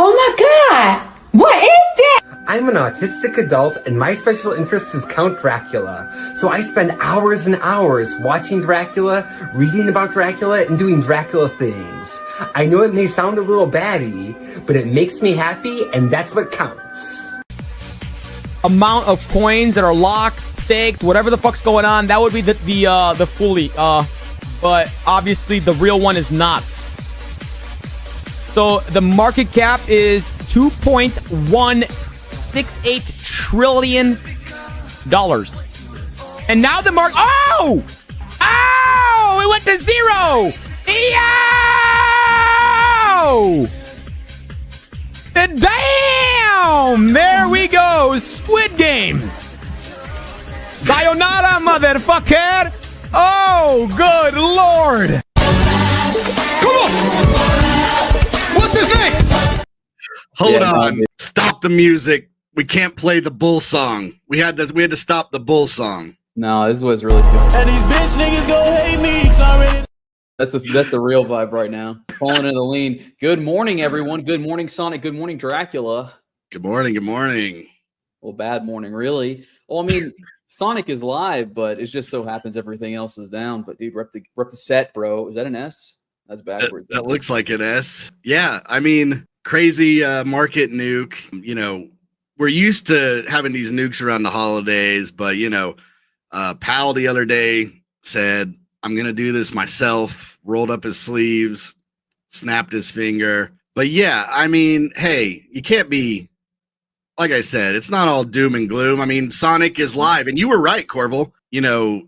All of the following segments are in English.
Oh my God! What is that? I'm an autistic adult and my special interest is Count Dracula. So I spend hours and hours watching Dracula, reading about Dracula, and doing Dracula things. I know it may sound a little batty, but it makes me happy and that's what counts. Amount of coins that are locked, staked, whatever the fuck's going on, that would be the fully. But obviously the real one is not. So the market cap is $2.168 trillion. And now the market, oh, it went to zero. Damn, there we go. Squid Games. Sayonara, motherfucker. Oh, good Lord. Come on. What's his name? Hold on. Stop the music. We can't play the bull song. We had to stop the bull song. No, this is what's really good. And these bitch niggas go hate me. Sorry. That's the real vibe right now. Falling in the lean. Good morning, everyone. Good morning, Sonic. Good morning, Dracula. Good morning. Good morning. Well, bad morning, really. Well, I mean, Sonic is live, but it just so happens everything else is down. But dude, rep the set, bro. Is that an S? That's backwards. That looks like an S. Yeah, I mean, crazy market nuke. You know, we're used to having these nukes around the holidays, but you know, Powell the other day said, I'm going to do this myself, rolled up his sleeves, snapped his finger. But yeah, I mean, hey, you can't be, like I said, it's not all doom and gloom. I mean, Sonic is live. And you were right, Corval. You know,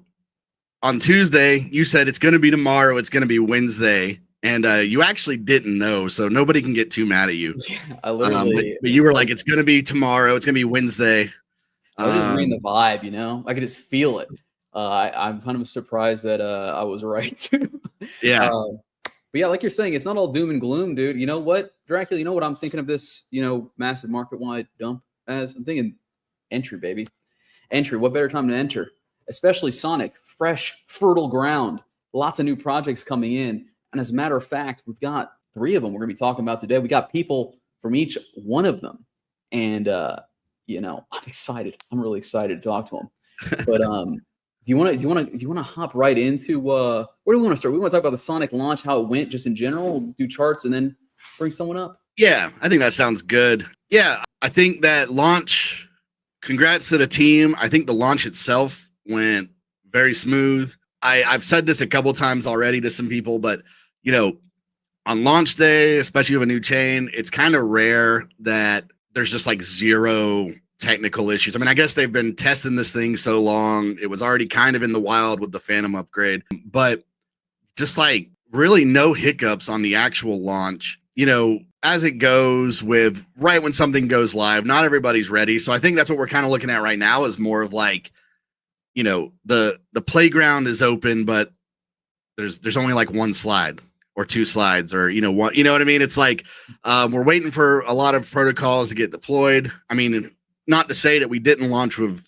on Tuesday, you said it's going to be tomorrow, it's going to be Wednesday. And you actually didn't know, so nobody can get too mad at you. Yeah, I literally. But you were like, it's going to be tomorrow, it's going to be Wednesday. I was just reading the vibe, you know? I could just feel it. I'm kind of surprised that I was right too. Yeah. But yeah, like you're saying, it's not all doom and gloom, dude. You know what, Dracula? You know what I'm thinking of this, you know, massive market-wide dump as? I'm thinking entry, baby. Entry. What better time to enter? Especially Sonic, fresh, fertile ground. Lots of new projects coming in. And as a matter of fact, we've got 3 of them we're going to be talking about today. We got people from each one of them. And, you know, I'm excited. I'm really excited to talk to them. But, do you want to hop right into where do we want to start? We want to talk about the Sonic launch, how it went, just in general, do charts, and then bring someone up. Yeah, I think that sounds good. Yeah, I think that launch. Congrats to the team. I think the launch itself went very smooth. I've said this a couple times already to some people, but you know, on launch day, especially with a new chain, it's kind of rare that there's just like zero technical issues. I mean, I guess they've been testing this thing so long. It was already kind of in the wild with the Fantom upgrade, but just like really no hiccups on the actual launch. You know, as it goes with right when something goes live, not everybody's ready. So I think that's what we're kind of looking at right now is more of like, you know, the playground is open, but there's only like 1 slide or 2 slides or, you know, what I mean? It's like, we're waiting for a lot of protocols to get deployed. I mean, not to say that we didn't launch with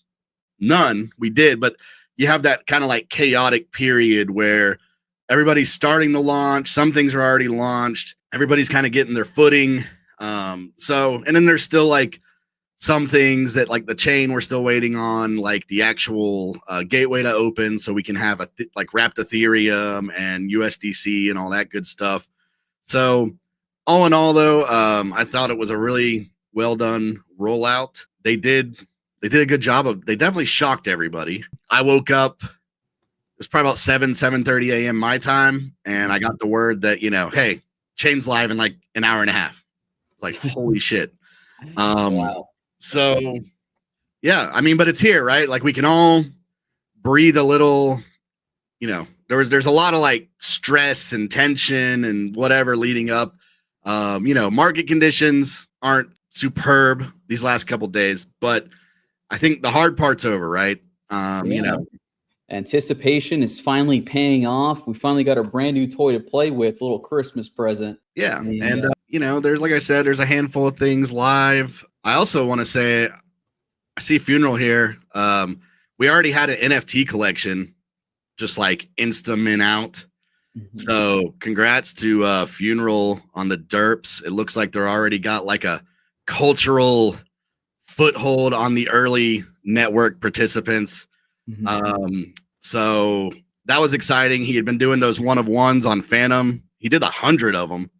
none, we did, but you have that kind of like chaotic period where everybody's starting to launch. Some things are already launched. Everybody's kind of getting their footing. And then there's still like some things that like the chain we're still waiting on, like the actual gateway to open so we can have like wrapped Ethereum and USDC and all that good stuff. So all in all, though, I thought it was a really well done rollout. They did a good job they definitely shocked everybody. I woke up, it was probably about 7:30 a.m. my time, and I got the word that, you know, hey, chain's live in like an hour and a half. Like, holy shit. Wow. So yeah, I mean, but it's here, right? Like we can all breathe a little, you know, there's a lot of like stress and tension and whatever leading up. You know, market conditions aren't superb these last couple days, but I think the hard part's over, right? You know, anticipation is finally paying off. We finally got a brand new toy to play with, little Christmas present. Yeah, and you know, there's, like I said, there's a handful of things live. I also want to say, I see Funeral here. We already had an NFT collection, just like Insta mint out. So congrats to Funeral on the derps. It looks like they're already got like a cultural foothold on the early network participants. So that was exciting. He had been doing those one of ones on Fantom. He did 100 of them.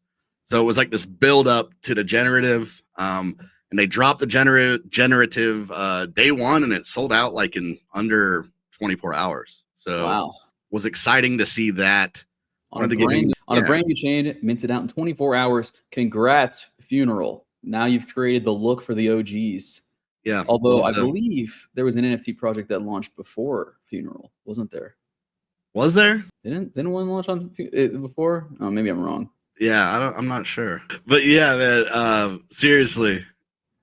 So it was like this build up to the generative. And they dropped the generative day one, and it sold out like in under 24 hours. So wow, was exciting to see that. on a brand new chain, minted out in 24 hours. Congrats, Funeral. Now you've created the look for the OGs. Yeah. Although I believe there was an NFT project that launched before Funeral, wasn't there? Was there? Didn't one launch on before? Oh, maybe I'm wrong. Yeah, I'm not sure. But yeah, man, seriously,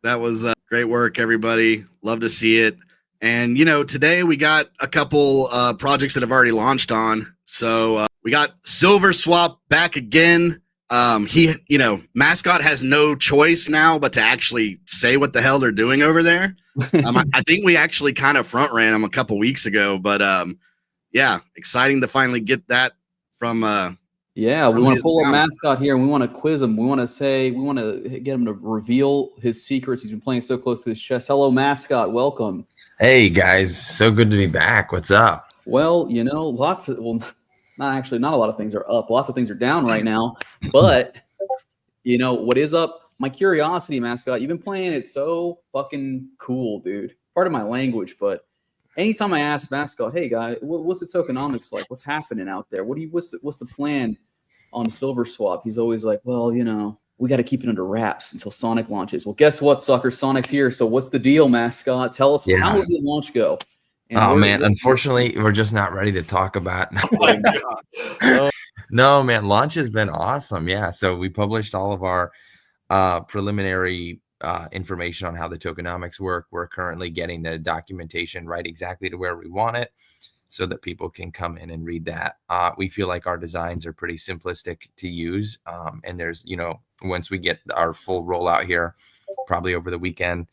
that was great work, everybody. Love to see it. And, you know, today we got a couple projects that have already launched on. So we got Silverswap back again. He, you know, Mascot has no choice now but to actually say what the hell they're doing over there. I think we actually kind of front ran them a couple weeks ago, but yeah, exciting to finally get that from yeah, we want to pull up Mascot here and we want to quiz him. We want to get him to reveal his secrets. He's been playing so close to his chest. Hello, Mascot. Welcome. Hey guys, so good to be back. What's up? Well, you know, not a lot of things are up. Lots of things are down right now. But you know what is up? My curiosity, Mascot. You've been playing it so fucking cool, dude. Pardon my language, but anytime I ask Mascot, hey guy, what's the tokenomics like? What's happening out there? What's the plan on Silverswap? He's always like, well, you know, we got to keep it under wraps until Sonic launches. Well, guess what, sucker? Sonic's here. So what's the deal, Mascot? Tell us, how did the launch go? And oh man, unfortunately, we're just not ready to talk about. No, man, launch has been awesome. Yeah, so we published all of our preliminary information on how the tokenomics work. We're currently getting the documentation right exactly to where we want it so that people can come in and read that. We feel like our designs are pretty simplistic to use. And there's, you know, once we get our full rollout here, probably over the weekend,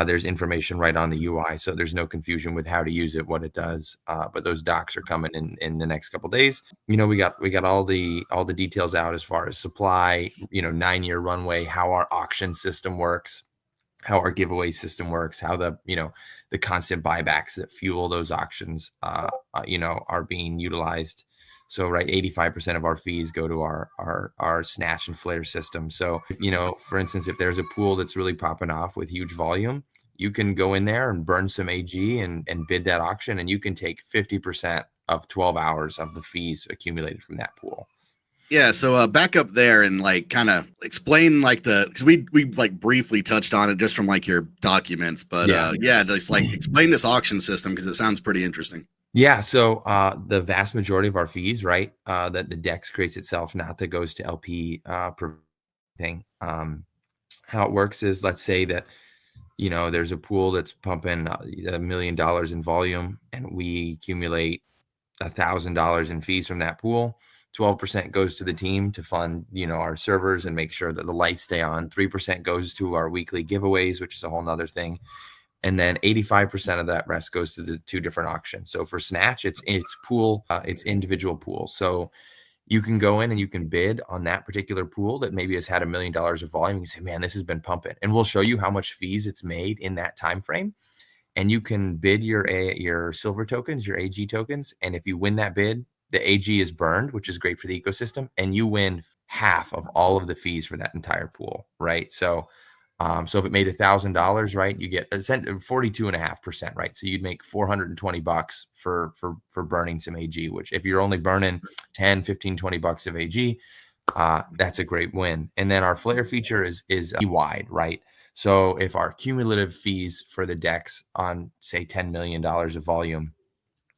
there's information right on the UI. So there's no confusion with how to use it, what it does. But those docs are coming in the next couple of days. You know, we got all the details out as far as supply, you know, 9-year runway, how our auction system works, how our giveaway system works, how the constant buybacks that fuel those auctions, you know, are being utilized. So, right, 85% of our fees go to our snatch and flare system. So, you know, for instance, if there's a pool that's really popping off with huge volume, you can go in there and burn some AG and bid that auction, and you can take 50% of 12 hours of the fees accumulated from that pool. Yeah, so back up there and like kind of explain like because we like briefly touched on it just from like your documents, but yeah, just like explain this auction system because it sounds pretty interesting. Yeah, so the vast majority of our fees, right, that the DEX creates itself, not that goes to LP thing. How it works is, let's say that, you know, there's a pool that's pumping $1 million in volume, and we accumulate $1,000 in fees from that pool. 12% goes to the team to fund, you know, our servers and make sure that the lights stay on. 3% goes to our weekly giveaways, which is a whole nother thing. And then 85% of that rest goes to the 2 different auctions. So for Snatch, it's pool, it's individual pool. So you can go in and you can bid on that particular pool that maybe has had $1 million of volume. You say, man, this has been pumping, and we'll show you how much fees it's made in that time frame. And you can bid your silver tokens, your AG tokens, and if you win that bid, the AG is burned, which is great for the ecosystem, and you win half of all of the fees for that entire pool, right? So, so if it made $1,000, right, you get 42.5%, right? So you'd make $420 for burning some AG, which if you're only burning 10, 15, $20 of AG, that's a great win. And then our flare feature is wide, right? So if our cumulative fees for the DEX on say $10 million of volume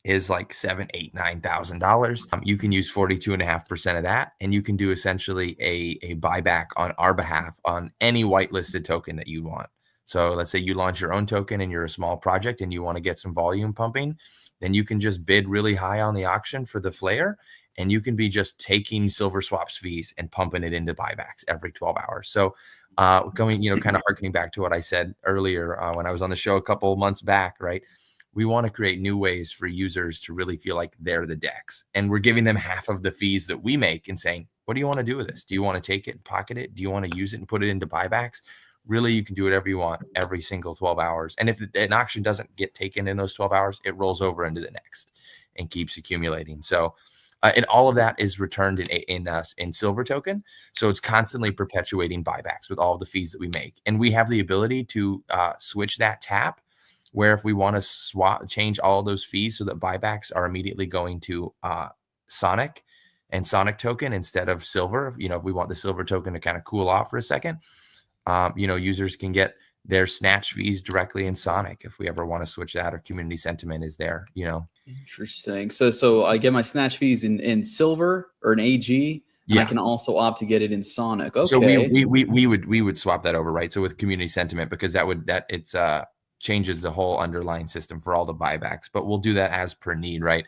is like $7,000, $8,000, $9,000. You can use 42.5% of that, and you can do essentially a buyback on our behalf on any whitelisted token that you want. So let's say you launch your own token and you're a small project and you want to get some volume pumping, then you can just bid really high on the auction for the flare, and you can be just taking Silverswap's fees and pumping it into buybacks every 12 hours. So going, you know, kind of harkening back to what I said earlier when I was on the show a couple months back, right? we want to create new ways for users to really feel like they're the DEX. And we're giving them half of the fees that we make and saying, what do you want to do with this? Do you want to take it and pocket it? Do you want to use it and put it into buybacks? Really, you can do whatever you want every single 12 hours. And if an auction doesn't get taken in those 12 hours, it rolls over into the next and keeps accumulating. So, and all of that is returned in silver token. So it's constantly perpetuating buybacks with all of the fees that we make. And we have the ability to switch that tap, where if we want to change all those fees so that buybacks are immediately going to Sonic and Sonic token instead of silver. If we want the silver token to kind of cool off for a second, users can get their snatch fees directly in Sonic if we ever want to switch that, or community sentiment is there. Interesting. So I get my snatch fees in silver or an AG. And I can also opt to get it in Sonic. Okay. So we would swap that over, right? So with community sentiment, because it's changes the whole underlying system for all the buybacks, but we'll do that as per need, right?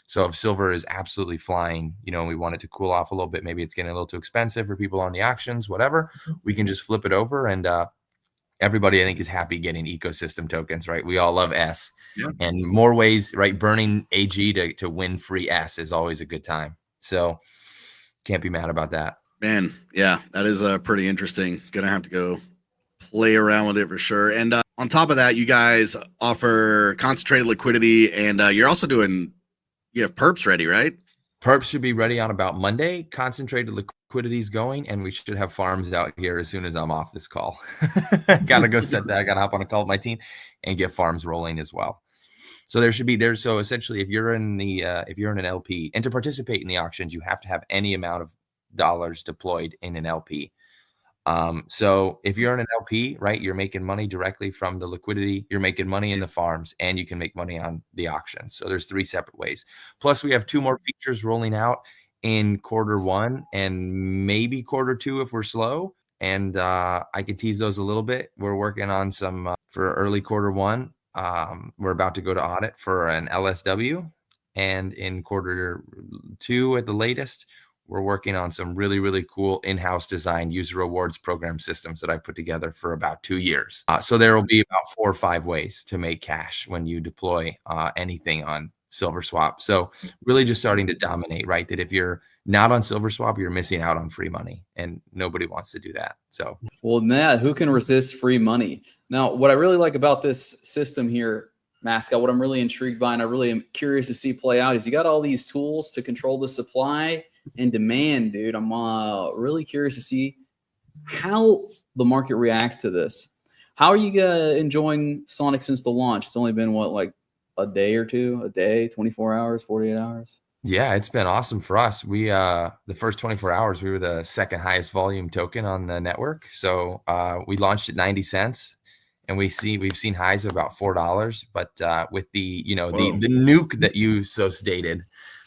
So if silver is absolutely flying, and we want it to cool off a little bit, maybe it's getting a little too expensive for people on the auctions, whatever, we can just flip it over, and everybody, I think, is happy getting ecosystem tokens, right? We all love S, and more ways, right? Burning AG to win free S is always a good time. So can't be mad about that. Man, yeah, that is pretty interesting. Gonna have to go play around with it for sure. And on top of that, you guys offer concentrated liquidity, and you're also you have perps ready, right? Perps should be ready on about Monday. Concentrated liquidity is going, and we should have farms out here as soon as I'm off this call. Gotta go set that. I gotta hop on a call with my team and get farms rolling as well. So so essentially, if you're in an LP, and to participate in the auctions, you have to have any amount of dollars deployed in an LP. So if you're in an LP, right, you're making money directly from the liquidity, you're making money in the farms, and you can make money on the auctions. So there's 3 separate ways. Plus we have 2 more features rolling out in Q1 and maybe Q2 if we're slow. And I could tease those a little bit. We're working on some for early Q1. We're about to go to audit for an LSW, and in Q2 at the latest, we're working on some really, really cool in-house designed user rewards program systems that I put together for about 2 years. So there will be about 4 or 5 ways to make cash when you deploy anything on Silverswap. So really just starting to dominate, right? That if you're not on Silverswap, you're missing out on free money, and nobody wants to do that. So, well, Matt, who can resist free money? Now, what I really like about this system here, Mascot, what I'm really intrigued by and I really am curious to see play out is you got all these tools to control the supply and demand, dude. I'm really curious to see how the market reacts to this. How are you enjoying Sonic since the launch? It's only been like a day or two, 24 hours, 48 hours. Yeah, it's been awesome for us. We the first 24 hours, we were the second highest volume token on the network. So we launched at 90 cents. And we've seen highs of about $4, but with the the nuke that you so stated,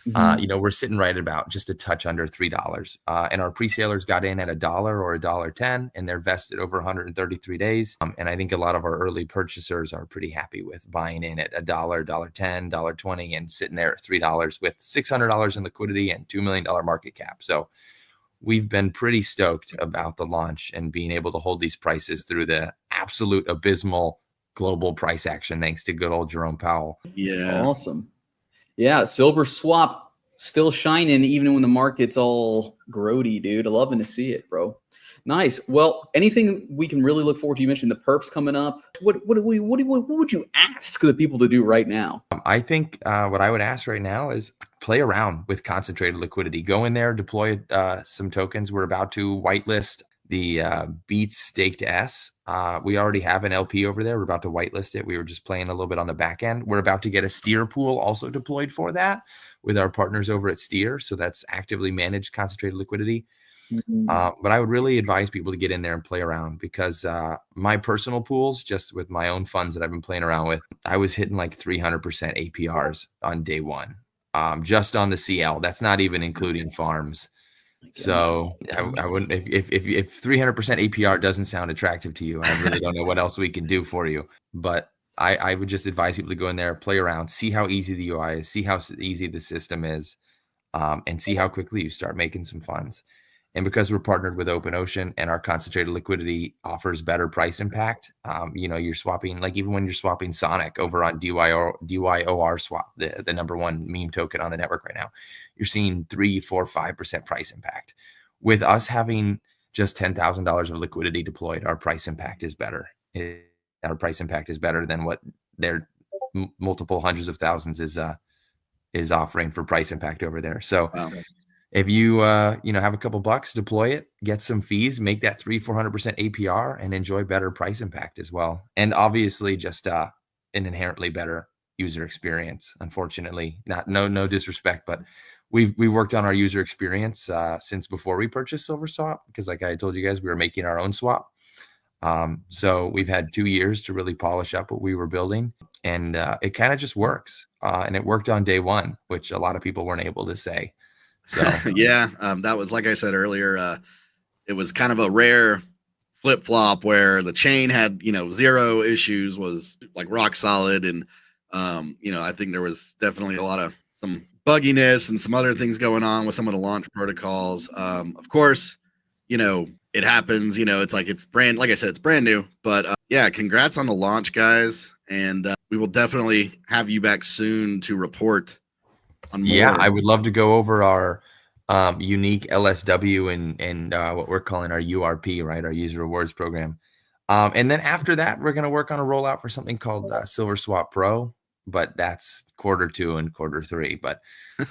we're sitting right at about just a touch under $3. And our pre-salers got in at $1 or $1.10, and they're vested over 133 days. And I think a lot of our early purchasers are pretty happy with buying in at $1, $1.10, $1.20, and sitting there at $3 with $600 in liquidity and $2 million market cap. So we've been pretty stoked about the launch and being able to hold these prices through the absolute abysmal global price action, thanks to good old Jerome Powell. Yeah. Awesome. Yeah. Silverswap still shining even when the market's all grody, dude. Loving to see it, bro. Nice. Well, anything we can really look forward to? You mentioned the perps coming up. What would you ask the people to do right now? I think what I would ask right now is play around with concentrated liquidity. Go in there, deploy some tokens. We're about to whitelist the Beats Staked S. We already have an LP over there. We're about to whitelist it. We were just playing a little bit on the back end. We're about to get a Steer pool also deployed for that with our partners over at Steer. So that's actively managed concentrated liquidity. But I would really advise people to get in there and play around, because my personal pools, just with my own funds that I've been playing around with, I was hitting like 300% APRs on day one, just on the CL. That's not even including farms. So I wouldn't, if 300% APR doesn't sound attractive to you, I really don't know what else we can do for you. But I would just advise people to go in there, play around, see how easy the UI is, see how easy the system is, and see how quickly you start making some funds. And because we're partnered with OpenOcean and our concentrated liquidity offers better price impact, you're swapping, like even when you're swapping Sonic over on DYOR swap, the #1 meme token on the network right now, you're seeing 3, 4, 5% price impact. With us having just $10,000 of liquidity deployed, our price impact is better. Our price impact is better than what their multiple hundreds of thousands is offering for price impact over there. So if you have a couple bucks, deploy it, get some fees, make that 300-400% APR, and enjoy better price impact as well. And obviously, just an inherently better user experience. Unfortunately, no disrespect, but we worked on our user experience since before we purchased Silverswap, because like I told you guys, we were making our own swap. So we've had 2 years to really polish up what we were building, and it kind of just works. And it worked on day one, which a lot of people weren't able to say. So yeah, that was, like I said earlier, it was kind of a rare flip flop where the chain had, zero issues, was like rock solid. And, I think there was definitely some bugginess and some other things going on with some of the launch protocols. Of course, it happens, it's brand, like I said, it's brand new, but yeah, congrats on the launch, guys. And we will definitely have you back soon to report on more. Yeah, I would love to go over our unique LSW and what we're calling our URP, right? Our user rewards program. And then after that, we're going to work on a rollout for something called Silverswap Pro, but that's Q2 and Q3. But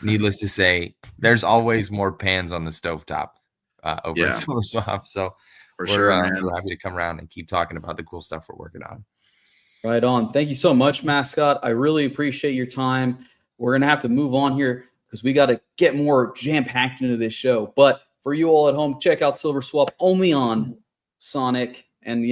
needless to say, there's always more pans on the stovetop over at Silverswap. So we're happy to come around and keep talking about the cool stuff we're working on. Right on. Thank you so much, Mascot. I really appreciate your time. We're going to have to move on here because we got to get more jam-packed into this show. But for you all at home, check out Silverswap only on Sonic. And,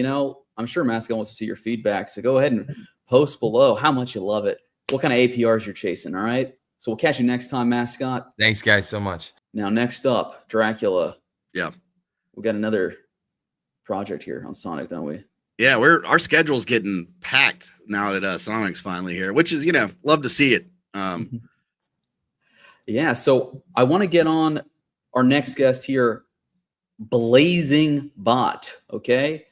I'm sure Mascot wants to see your feedback. So go ahead and post below how much you love it, what kind of APRs you're chasing, all right? So we'll catch you next time, Mascot. Thanks, guys, so much. Now, next up, Dracula. Yeah. We got another project here on Sonic, don't we? Yeah, our schedule's getting packed now that Sonic's finally here, which is, love to see it. Yeah, so I want to get on our next guest here, Blazing Bot, okay?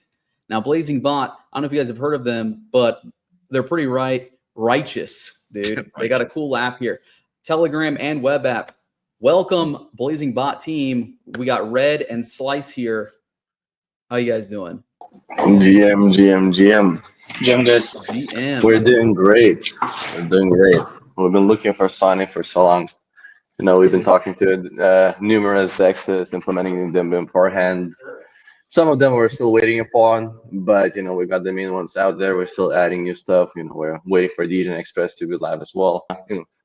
Now, Blazing Bot, I don't know if you guys have heard of them, but they're pretty righteous, dude. They got a cool app here. Telegram and web app. Welcome, Blazing Bot team. We got Red and Slice here. How you guys doing? GM, guys. GM. We're doing great. We've been looking for Sonic for so long. We've been talking to numerous DEXs, implementing them beforehand. Some of them we're still waiting upon, but we got the main ones out there. We're still adding new stuff. We're waiting for DJ Express to be live as well.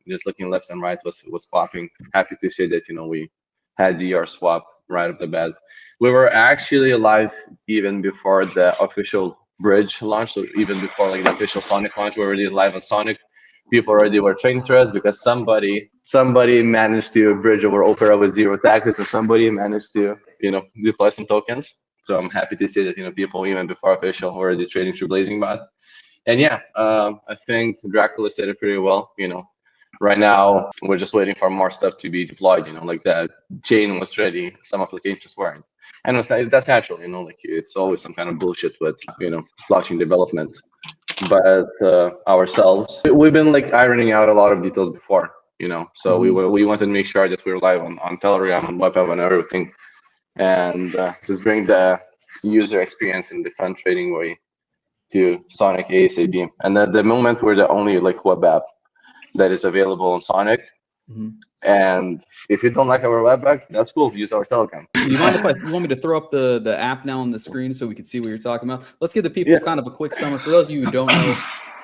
Just looking left and right, what's popping. Happy to say that we had DR swap right off the bat. We were actually live even before the official bridge launch, so even before the official Sonic launch, we were already live on Sonic. People already were trading through us because somebody managed to bridge over Opera with 0 taxes, and somebody managed to deploy some tokens. So I'm happy to say that people even before official were already trading through Blazing Bot. And yeah, I think Dracula said it pretty well. Right now we're just waiting for more stuff to be deployed. Like that chain was ready, some applications weren't. And that's natural. It's always some kind of bullshit with blockchain development. But ourselves, we've been ironing out a lot of details before. So we wanted to make sure that we're live on Telegram, on WebApp, and everything, and just bring the user experience in the fun trading way to Sonic ASAP. And at the moment, we're the only web app that is available on Sonic. And if you don't like our web app, that's cool. Use our Telegram. You mind if you want me to throw up the app now on the screen so we can see what you're talking about? Let's give the people kind of a quick summary. For those of you who don't know,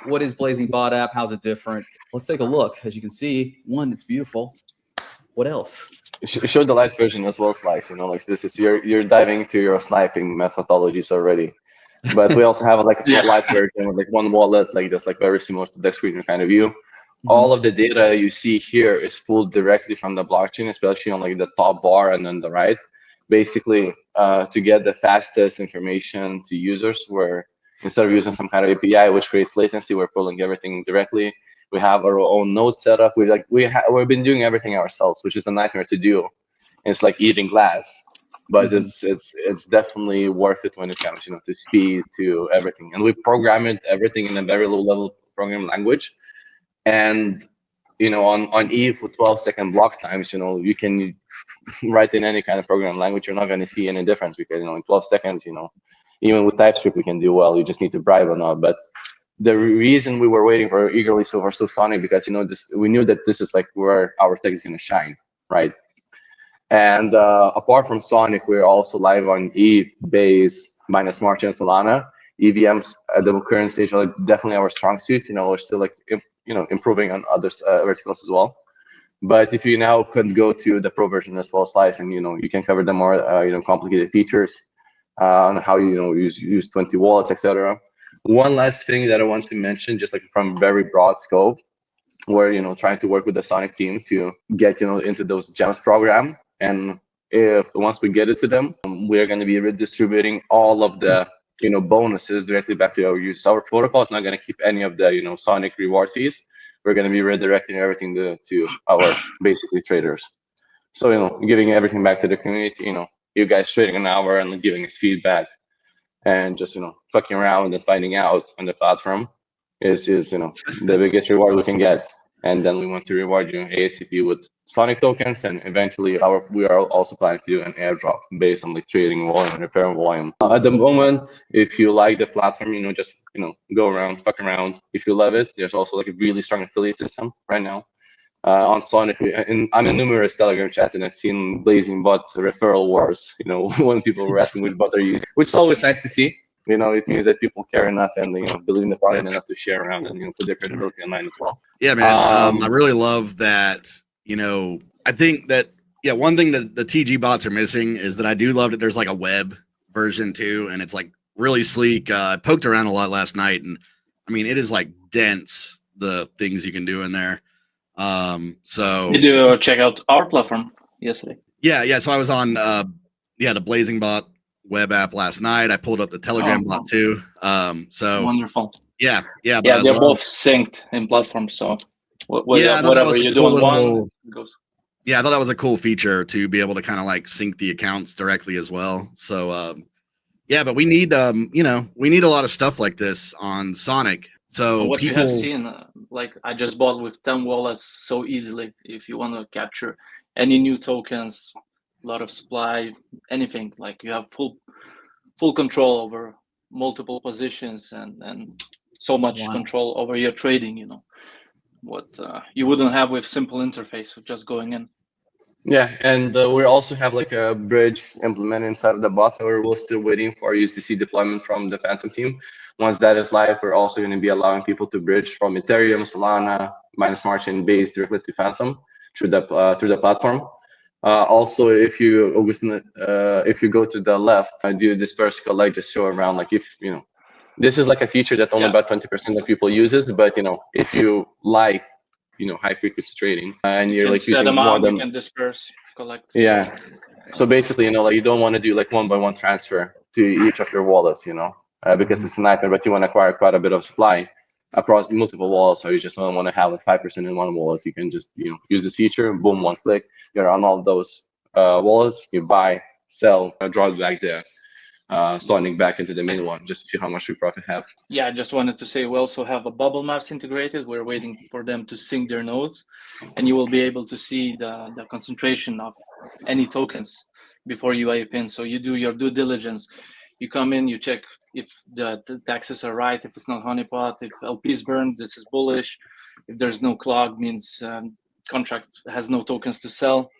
what is Blazing Bot app? How's it different? Let's take a look. As you can see, one, it's beautiful. What else? Show the light version as well, Slice. This is you're diving into your sniping methodologies already. But we also have a light version with one wallet, just very similar to the screener kind of view. All of the data you see here is pulled directly from the blockchain, especially on the top bar and on the right. Basically, to get the fastest information to users, where instead of using some kind of API which creates latency, we're pulling everything directly. We have our own node setup. We've been doing everything ourselves, which is a nightmare to do. It's like eating glass. but it's definitely worth it when it comes, to speed, to everything. And we program it everything in a very low level programming language. And on Eve with 12-second block times, you can write in any kind of programming language. You're not going to see any difference because in 12 seconds, even with TypeScript we can do well. You just need to bribe or not. But the reason we were waiting for eagerly for Sonic, because we knew that this is like where our tech is going to shine, right? And apart from Sonic, we're also live on Eve, Base, minus March, and Solana. EVMs at the current stage are definitely our strong suit. We're still like improving on other verticals as well. But if you now could go to the pro version as well, Slice, and you can cover the more complicated features on how use 20 wallets, etc. One last thing that I want to mention, just like from very broad scope, we're trying to work with the Sonic team to get into those gems program. And once we get it to them, we're going to be redistributing all of the bonuses directly back to our users. Our protocol is not going to keep any of the Sonic reward fees. We're going to be redirecting everything to our basically traders. So giving everything back to the community. You guys trading an hour and giving us feedback, and just fucking around and finding out on the platform is the biggest reward we can get. And then we want to reward you ASAP with Sonic tokens, and eventually we are also planning to do an airdrop based on trading volume and repair volume. At the moment, if you like the platform, just go around, fuck around. If you love it, there's also like a really strong affiliate system right now on Sonic. And I'm in numerous Telegram chats, and I've seen Blazing Bot referral wars. When people were asking which bot they're using, which is always nice to see. It means that people care enough and believe in the product enough to share around and put their credibility online as well. Yeah, man. I really love that. I think that one thing that the TG bots are missing is that I do love that there's like a web version too, and it's like really sleek. I poked around a lot last night, and I mean it is like dense, the things you can do in there. So did you check out our platform yesterday? Yeah. So I was on the Blazing Bot web app last night. I pulled up the Telegram bot too. So wonderful. Yeah. They're both synced in platform. So whatever you do on one goes. Yeah, I thought that was a cool feature to be able to kind of like sync the accounts directly as well. So but we need we need a lot of stuff like this on Sonic. So what you have seen, like I just bought with 10 wallets so easily. If you want to capture any new tokens, a lot of supply, anything, like you have full control over multiple positions and so much control over your trading, what you wouldn't have with simple interface of just going in. Yeah, and we also have like a bridge implemented inside of the bot. We're still waiting for USDC deployment from the Fantom team. Once that is live, we're also going to be allowing people to bridge from Ethereum, Solana, minus March, and Base directly to Fantom through the platform. Also, if you go to the left, I do this vertical leg just show around, like if this is like a feature that only about 20% of people uses, but if you like high frequency trading and you're like using more than, you can disperse, collect. Yeah, so basically you don't want to do like one-by-one transfer to each of your wallets, because it's a nightmare, but you want to acquire quite a bit of supply across multiple wallets, or you just don't want to have like 5% in one wallet. You can just use this feature, boom, one click, you're on all those wallets, you buy, sell, draw back the Sonic back into the main one, just to see how much we profit have. Yeah, I just wanted to say we also have a bubble maps integrated. We're waiting for them to sync their nodes, and you will be able to see the concentration of any tokens before you ape in. So you do your due diligence. You come in, you check if the taxes are right, if it's not honeypot, if LP is burned, this is bullish. If there's no clog, means contract has no tokens to sell.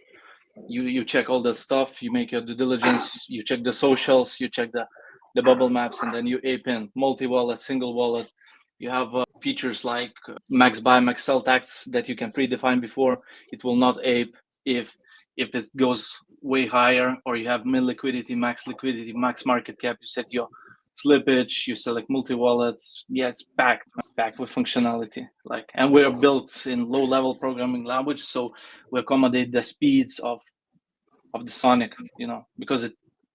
You check all that stuff, you make your due diligence, you check the socials, you check the bubble maps, and then you ape in multi-wallet, single wallet. You have features like max buy, max sell tax that you can predefine before. It will not ape if it goes way higher, or you have mid liquidity, max market cap. You set your slippage, you select multi-wallets. Yeah, it's packed with functionality. And we're built in low-level programming language, so we accommodate the speeds of the Sonic, because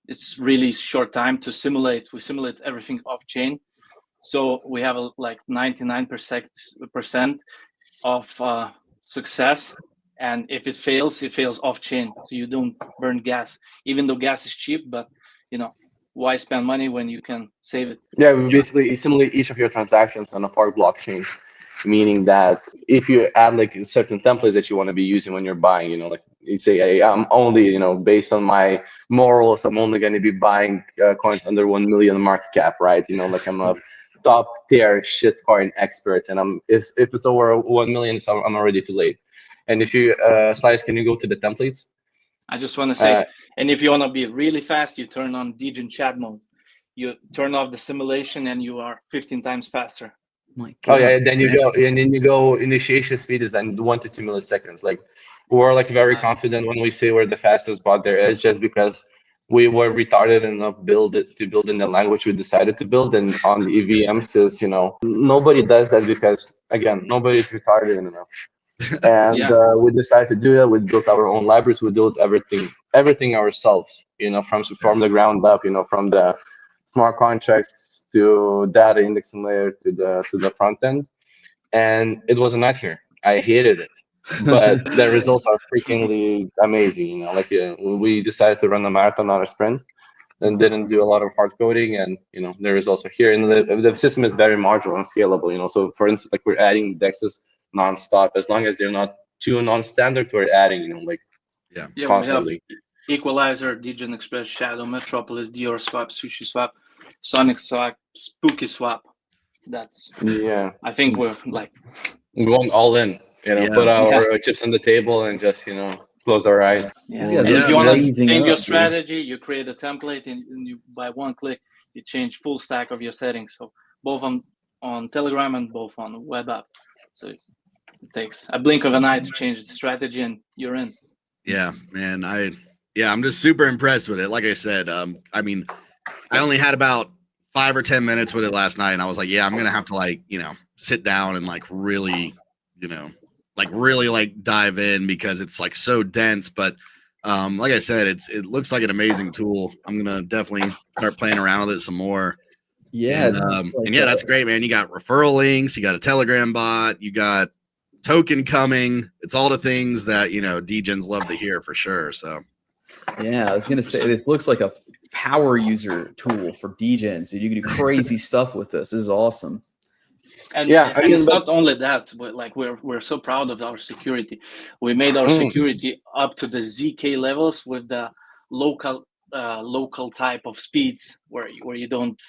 it's really short time to simulate. We simulate everything off-chain, so we have like 99% of success And if it fails off chain, so you don't burn gas. Even though gas is cheap, but why spend money when you can save it? Yeah, we basically simulate each of your transactions on a fork blockchain, meaning that if you add like certain templates that you want to be using when you're buying, like you say, hey, I'm only, based on my morals, I'm only going to be buying coins under 1 million market cap, right? Like I'm a top tier shitcoin expert, and if it's over 1 million, so I'm already too late. And if you Slice, can you go to the templates? I just want to say, and if you want to be really fast, you turn on Degen chat mode. You turn off the simulation, and you are 15 times faster. My God. Oh yeah, then you go initiation speed is 1 to 2 milliseconds. Like we're like very confident when we say we're the fastest bot there is, just because we were retarded enough to build in the language we decided to build, and on the EVMs is nobody does that because again nobody's retarded enough. And we decided to do that. We built our own libraries. We built everything ourselves. From the ground up. From the smart contracts to data indexing layer to the front end, and it was a nightmare. I hated it, but the results are freakingly amazing. We decided to run a marathon, not a sprint, and didn't do a lot of hard coding, and the results are here. And the system is very modular and scalable. So for instance, like we're adding dexes non-stop, as long as they're not too non-standard, we're adding constantly. We have Equalizer, Degen Express, Shadow, Metropolis, Dior Swap, Sushi Swap, Sonic Swap, Spooky Swap. That's I think we're like going all in. Put our chips on the table and just close our eyes. If you want to change your strategy, you create a template, and you by one click you change full stack of your settings. So both on Telegram and both on web app. So it takes a blink of an eye to change the strategy, and you're in. Yeah, man. I'm just super impressed with it. Like I said, I mean, I only had about 5 or 10 minutes with it last night, and I was like, I'm gonna have to sit down and really dive in, because it's so dense. But like I said, it looks like an amazing tool. I'm gonna definitely start playing around with it some more. Yeah, and that's great, man. You got referral links, you got a Telegram bot, you got token coming. It's all the things that degens love to hear for sure. So yeah, I was gonna say this looks like a power user tool for degens. You can do crazy stuff with this. This is awesome. And it's not only that, but we're so proud of our security. We made our security up to the ZK levels with the local type of speeds where you don't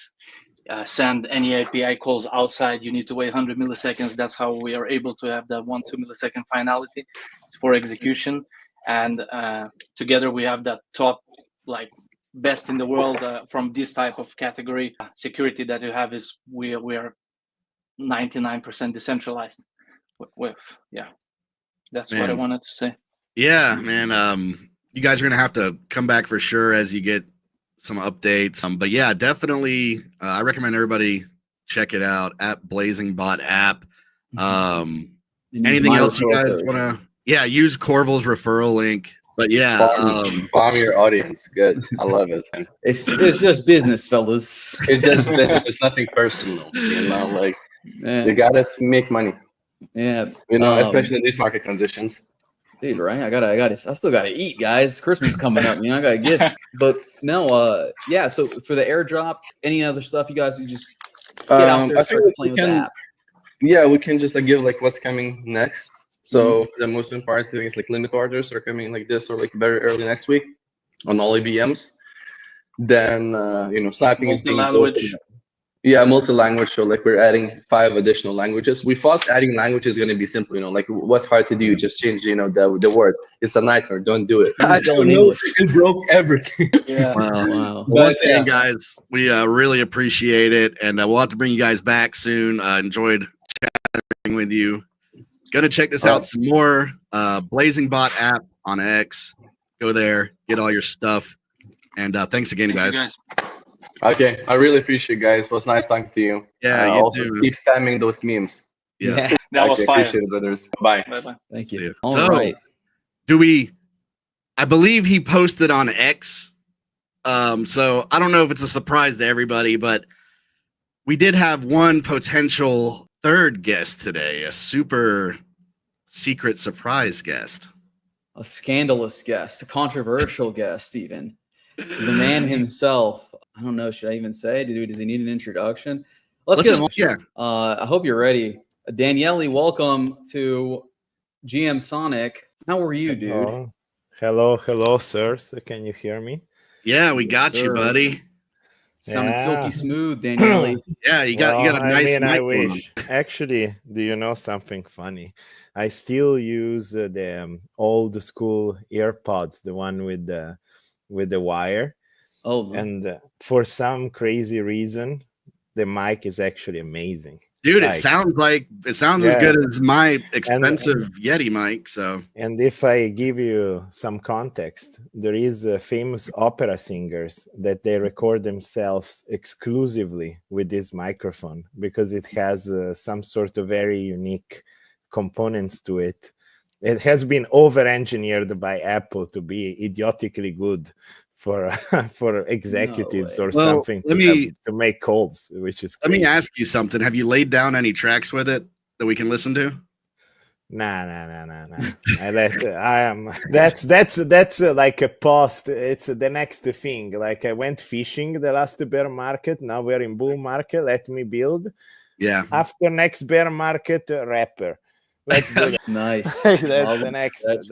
send any API calls outside. You need to wait 100 milliseconds. That's how we are able to have that 1-2 millisecond finality for execution. And together we have that top best in the world from this type of category. Security that you have is we are 99% decentralized that's what I wanted to say. You guys are gonna have to come back for sure as you get some updates. But yeah, definitely I recommend everybody check it out at Blazing Bot app. Anything else you guys want to use Corval's referral link. But bomb your audience. Good. I love it. It's just business, fellas. It's just business. It's nothing personal. You gotta make money. Yeah. Especially in these market conditions. Dude, right? I still gotta eat, guys. Christmas coming up. I got gifts. But no, so for the airdrop, any other stuff you guys just get out there and start playing with the app? Yeah, we can just give what's coming next. So the most important thing is limit orders are coming this or very early next week on all EVMs. Then slapping is being built. Yeah, multi-language. So we're adding 5 additional languages. We thought adding language is going to be simple. What's hard to do? Just change the words. It's a nightmare. Don't do it. It broke everything. Yeah. Wow. Once again, guys, we really appreciate it, and we'll have to bring you guys back soon. Enjoyed chatting with you. Go to check this out some more. Blazing Bot app on X. Go there, get all your stuff, and thanks again, guys. Okay, I really appreciate it, guys. It was nice talking to you. Yeah, you also too. Keep spamming those memes. Yeah. That was fire. Appreciate it, brothers. Bye. Bye. Thank you. All right. I believe he posted on X. So I don't know if it's a surprise to everybody, but we did have one potential third guest today, a super secret surprise guest. a scandalous guest, a controversial guest, even the man himself. I don't know. Should I even say? Does he need an introduction? Let's get him on. Yeah. I hope you're ready. Daniele, welcome to GMSONIC. How are you, dude? Hello, sirs. Can you hear me? Yeah, we got you, sir. buddy. Sounding silky smooth, Daniele. Yeah, you got a nice. I wish. Actually, do you know something funny? I still use the old school AirPods, the one with the wire. Oh, and for some crazy reason, the mic is actually amazing. Dude, it sounds as good as my expensive Yeti mic. So, and if I give you some context, there is famous opera singers that they record themselves exclusively with this microphone because it has some sort of very unique components to it. It has been over-engineered by Apple to be idiotically good for executives or something to make calls, which is crazy. Let me ask you something. Have you laid down any tracks with it that we can listen to? Nah. That's like a post. It's the next thing. Like I went fishing the last bear market. Now we're in bull market. Let me build. Yeah. After next bear market, rapper. Let's do that. Nice. That's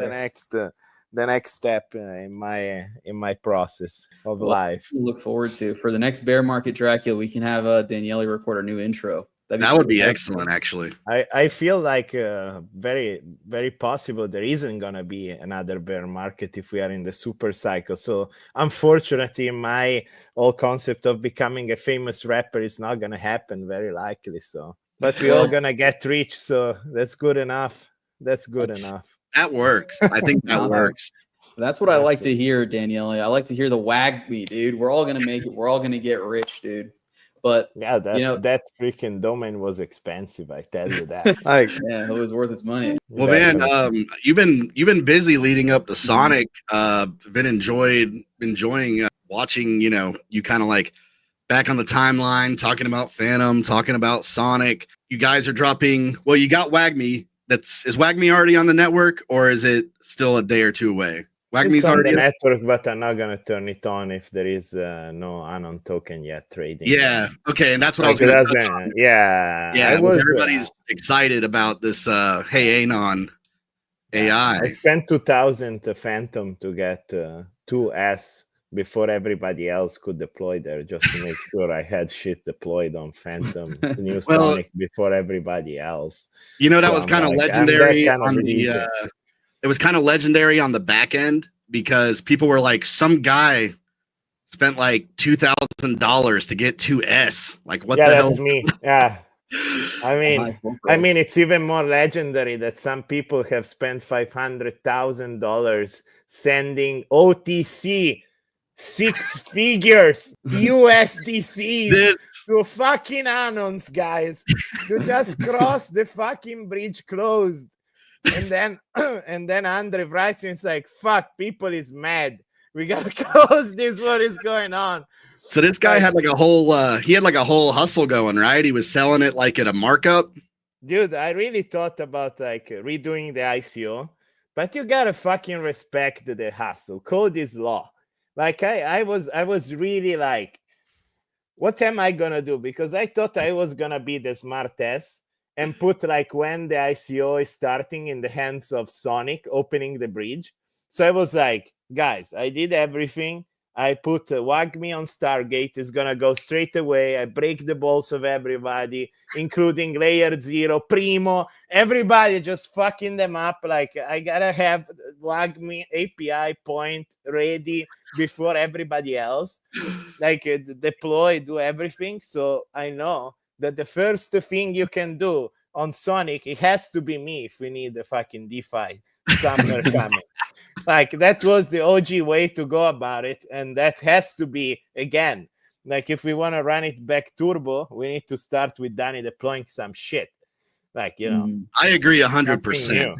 the next step in my process of life. Look forward to for the next bear market Dracula. We can have Daniele record our new intro. That would be excellent, actually. I feel like very, very possible there isn't gonna be another bear market if we are in the super cycle. So unfortunately, my whole concept of becoming a famous rapper is not gonna happen. Very likely. So, but we're all gonna get rich. So that's good enough. That's good enough. That works. I think that works. That's what I like to hear, Daniele. I like to hear the WAGMI, dude. We're all gonna make it. We're all gonna get rich, dude. But yeah, that freaking domain was expensive. I tell you that. Like, yeah, it was worth its money. Well, man, you've been busy leading up to Sonic. Been enjoying watching. You kind of like back on the timeline, talking about Fantom, talking about Sonic. You guys are dropping. Well, you got WAGMI. Is WAGMI already on the network, or is it still a day or two away? WAGMI's already on the network, but I'm not gonna turn it on if there is no ANON token yet trading. Yeah, okay, and that's what I was gonna touch on. Yeah. Everybody's excited about this. Hey, ANON AI. I spent 2,000 Fantom to get 2S before everybody else could deploy there, just to make sure I had shit deployed on Fantom New Sonic before everybody else. That was kind of legendary on the. It was kind of legendary on the back end because people were like, some guy spent like $2,000 to get 2S. Like, what the hell? Yeah, that's me. Yeah. I mean, it's even more legendary that some people have spent $500,000 sending OTC 6 figures USDCs to fucking Anons, guys, to just cross the fucking bridge closed. And then Andre writes and it's like, fuck, people is mad. We gotta close this. What is going on? So this guy had like a whole hustle going, right? He was selling it like at a markup. Dude, I really thought about like redoing the ICO, but you gotta fucking respect the hustle. Code is law. Like I was really like, what am I gonna do? Because I thought I was gonna be the smart ass and put like when the ICO is starting in the hands of Sonic opening the bridge. So I was like, guys, I did everything. I put WAGMI on Stargate. It's going to go straight away. I break the balls of everybody, including Layer 0, Primo, everybody just fucking them up. Like, I got to have WAGMI API point ready before everybody else. Like, deploy, do everything. So I know that the first thing you can do on Sonic, it has to be me if we need a fucking DeFi summer coming. Like, that was the OG way to go about it. And that has to be, again, like, if we want to run it back turbo, we need to start with Dani deploying some shit. Like, you know. I agree 100%.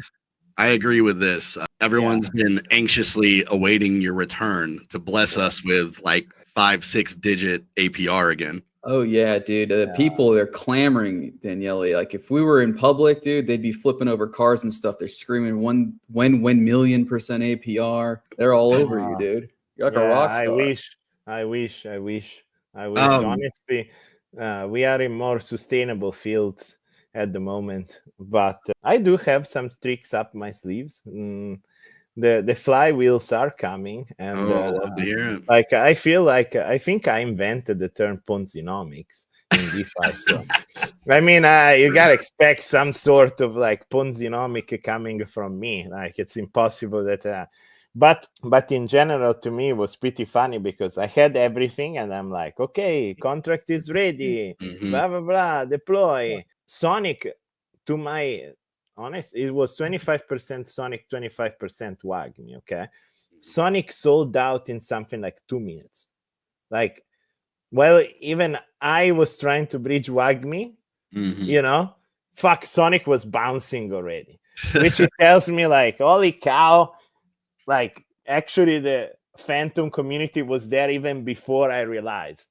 I agree with this. Everyone's been anxiously awaiting your return to bless us with like 5-6 digit APR again. Oh yeah, dude. People, they're clamoring, Daniele. Like if we were in public, dude, they'd be flipping over cars and stuff. They're screaming 1 million% APR. They're all over you, dude. You're like a rock star. I wish. Um, Honestly, we are in more sustainable fields at the moment, but I do have some tricks up my sleeves. The flywheels are coming, and love to hear it. like I feel like I think I invented the term Ponzinomics in DeFi. So I mean, you gotta expect some sort of like Ponzinomic coming from me. Like it's impossible that. But in general, to me, it was pretty funny because I had everything, and I'm like, okay, contract is ready, blah blah blah, deploy. Sonic, to my honest, it was 25% Sonic, 25% WAGMI. Okay, Sonic sold out in something like 2 minutes. Like, well, even I was trying to bridge WAGMI, you know, fuck, Sonic was bouncing already, which it tells me like, holy cow. Like, actually, the Fantom community was there even before I realized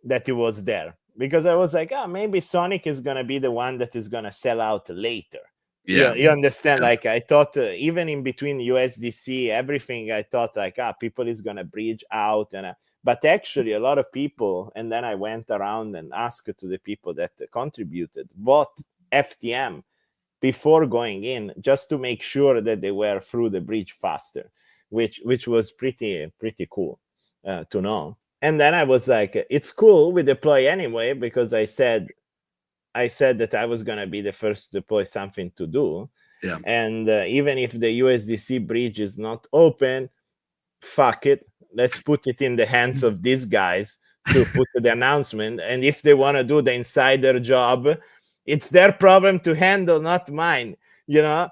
that it was there. Because I was like, maybe Sonic is going to be the one that is going to sell out later. Yeah. You understand? Like, I thought even in between USDC, everything, I thought like, people is going to bridge out. But actually, a lot of people, and then I went around and asked to the people that contributed, bought FTM before going in, just to make sure that they were through the bridge faster, which was pretty cool to know. And then I was like, it's cool, we deploy anyway, because I said that I was gonna be the first to deploy something to do. Yeah. And even if the USDC bridge is not open, fuck it, let's put it in the hands of these guys to put the announcement. And if they want to do the insider job, it's their problem to handle, not mine, you know,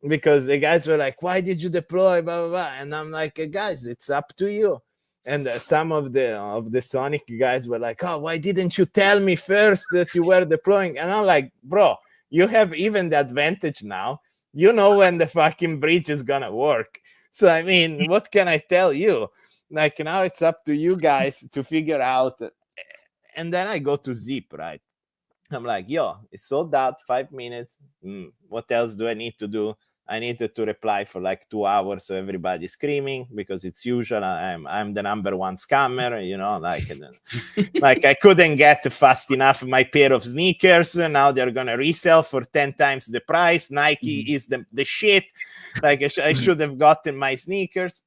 because the guys were like, why did you deploy, blah, blah, blah. And I'm like, guys, it's up to you. And some of the Sonic guys were like, oh, why didn't you tell me first that you were deploying? And I'm like, bro, you have even the advantage now. You know when the fucking bridge is going to work. So, I mean, what can I tell you? Like, now it's up to you guys to figure out. And then I go to Zip, right? I'm like, yo, it's sold out, 5 minutes. What else do I need to do? I needed to reply for like 2 hours, so everybody's screaming because it's usual. I'm the number one scammer, you know, like, like I couldn't get fast enough my pair of sneakers. Now they're gonna resell for 10 times the price. Nike is the shit. Like I should have gotten my sneakers.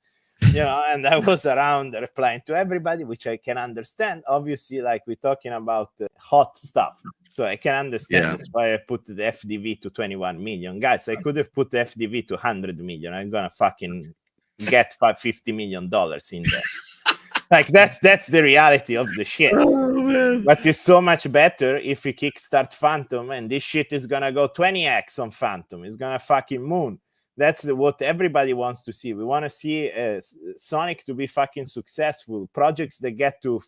You know, and I was around replying to everybody, which I can understand. Obviously, like we're talking about hot stuff, so I can understand. Yeah. That's why I put the FDV to 21 million. Guys, I could have put the FDV to 100 million. I'm gonna fucking get $50 million in there. Like that's the reality of the shit. Oh, but it's so much better if we kickstart Fantom, and this shit is gonna go 20x on Fantom. It's gonna fucking moon. That's what everybody wants to see. We want to see Sonic to be fucking successful. Projects that get to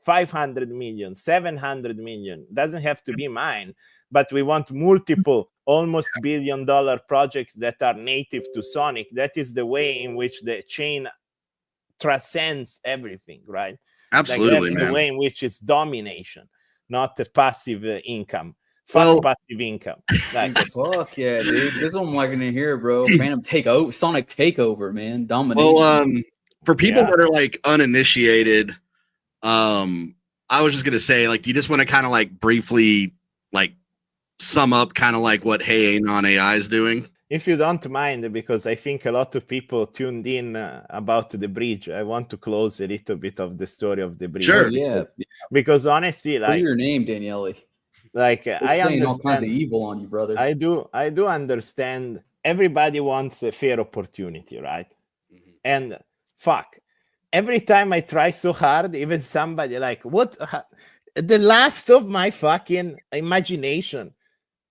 500 million, 700 million. Doesn't have to be mine, but we want multiple, almost $1 billion projects that are native to Sonic. That is the way in which the chain transcends everything, right? Absolutely, like that's man. the way in which it's domination, not a passive income. Passive income. Like, fuck yeah, dude. This is what I'm liking to hear, bro. Random takeover, Sonic takeover, man. Domination. Well, for people that are like uninitiated, I was just gonna say, like, you just want to kind of like briefly like sum up kind of like what Hey ANON AI is doing. If you don't mind, because I think a lot of people tuned in about the bridge, I want to close a little bit of the story of the bridge. Sure. Because honestly, like, what's your name, Daniele? Like, I understand all kinds of evil on you, brother. I do understand. Everybody wants a fair opportunity, right? And fuck, every time I try so hard, even somebody like, what? The last of my fucking imagination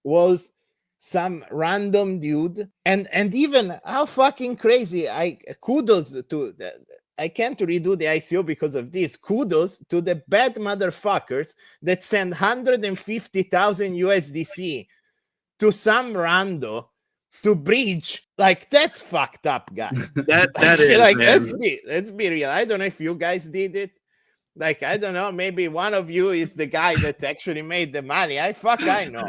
was some random dude, and even how fucking crazy. Kudos to I can't redo the ICO because of this. Kudos to the bad motherfuckers that send 150,000 USDC to some rando to bridge. Like, that's fucked up, guys. that is like, man. let's be real. I don't know if you guys did it, Like, I don't know, maybe one of you is the guy that actually made the money. I know.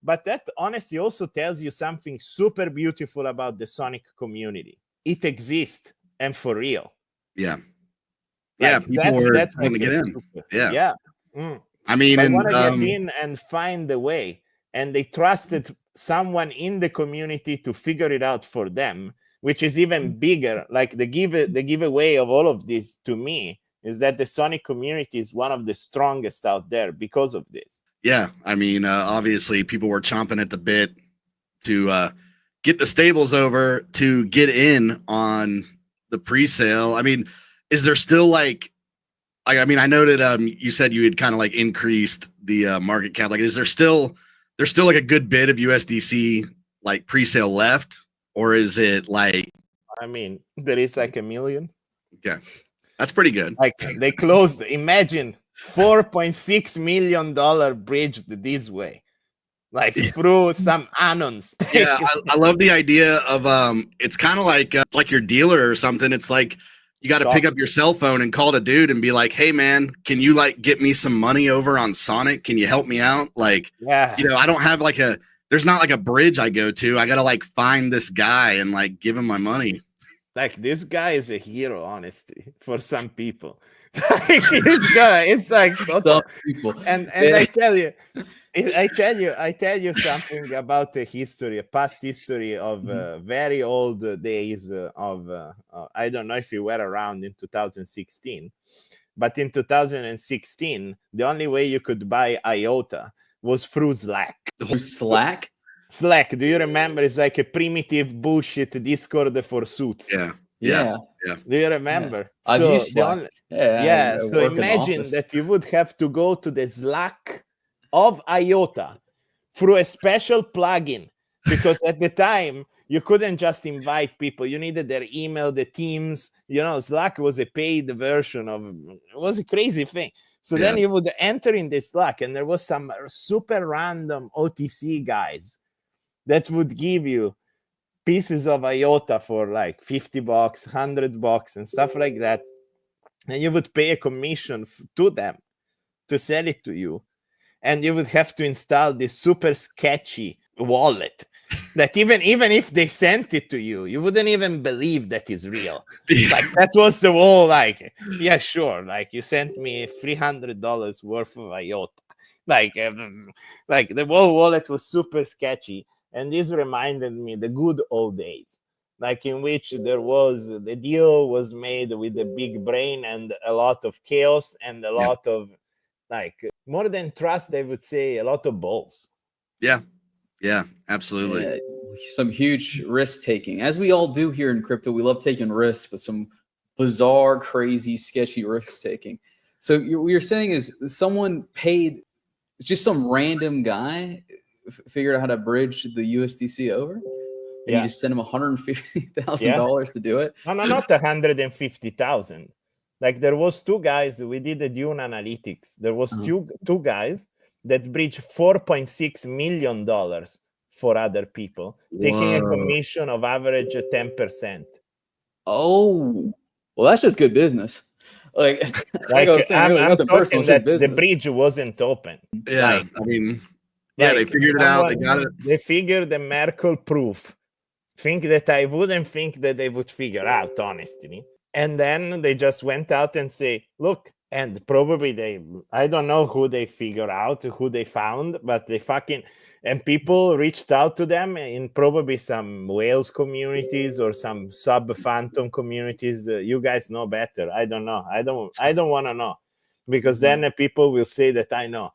But that honesty also tells you something super beautiful about the Sonic community. It exists, and for real. Yeah. Like, People were that's wanting to like get in. super, Yeah. Mm. I mean, But and want to get in and find the way, and they trusted someone in the community to figure it out for them, which is even bigger. Like the giveaway of all of this to me is that the Sonic community is one of the strongest out there because of this. Yeah, I mean, obviously, people were chomping at the bit to get the stables over to get in on the pre-sale. I mean, is there still like I mean, I know that you said you had kind of like increased the market cap. Like, is there's still like a good bit of USDC like pre-sale left, or is it like? I mean, there is like 1 million. Okay, that's pretty good. Like they closed. Imagine $4.6 million bridged this way, like through some anons. Yeah, I love the idea of it's kind of like your dealer or something. It's like you got to pick up your cell phone and call the dude and be like, "Hey man, can you like get me some money over on Sonic? Can you help me out?" Like, yeah, you know, I don't have like there's not like a bridge I go to. I got to like find this guy and like give him my money. Like, this guy is a hero, honestly, for some people. Like, it's like Some people. And I tell you something about the history, a past history of very old days of I don't know if you were around in 2016, but in 2016 the only way you could buy IOTA was through Slack. Slack? Slack, do you remember? It's like a primitive bullshit Discord for suits. Yeah. Do you remember? I've So used Slack. I so work in the imagine office. that you would have to go to the Slack of IOTA through a special plugin, because at the time you couldn't just invite people. You needed their email, the teams. You know, Slack was a paid version of it. Was a crazy thing. So then you would enter in the Slack, and there was some super random OTC guys that would give you pieces of IOTA for like $50, $100, and stuff like that. And you would pay a commission to them to sell it to you. And you would have to install this super sketchy wallet that even if they sent it to you, you wouldn't even believe that is real. Like, that was the whole, like, yeah, sure. Like, you sent me $300 worth of IOTA. Like the whole wallet was super sketchy. And this reminded me the good old days, like in which there was the deal was made with a big brain and a lot of chaos and a lot of, like, more than trust, I would say, a lot of balls. Yeah, absolutely. Yeah, some huge risk taking, as we all do here in crypto. We love taking risks, but some bizarre, crazy, sketchy risk taking. So what you're saying is someone paid, just some random guy figured out how to bridge the USDC over, and you just send him $150,000 to do it. No, not 150,000. Like, there was two guys. We did the Dune analytics. There was two guys that bridged $4.6 million for other people, taking a commission of average 10%. Oh, well, that's just good business. Like I'm talking that business. The bridge wasn't open. Yeah, like, I mean, they figured it out. They got it. They figured the Merkle proof. Think that I wouldn't think that they would figure out, honestly. And then they just went out and say, look, and probably I don't know who they figure out, who they found, but and people reached out to them in probably some whales communities or some sub Fantom communities. You guys know better. I don't know. I don't want to know, because then people will say that I know.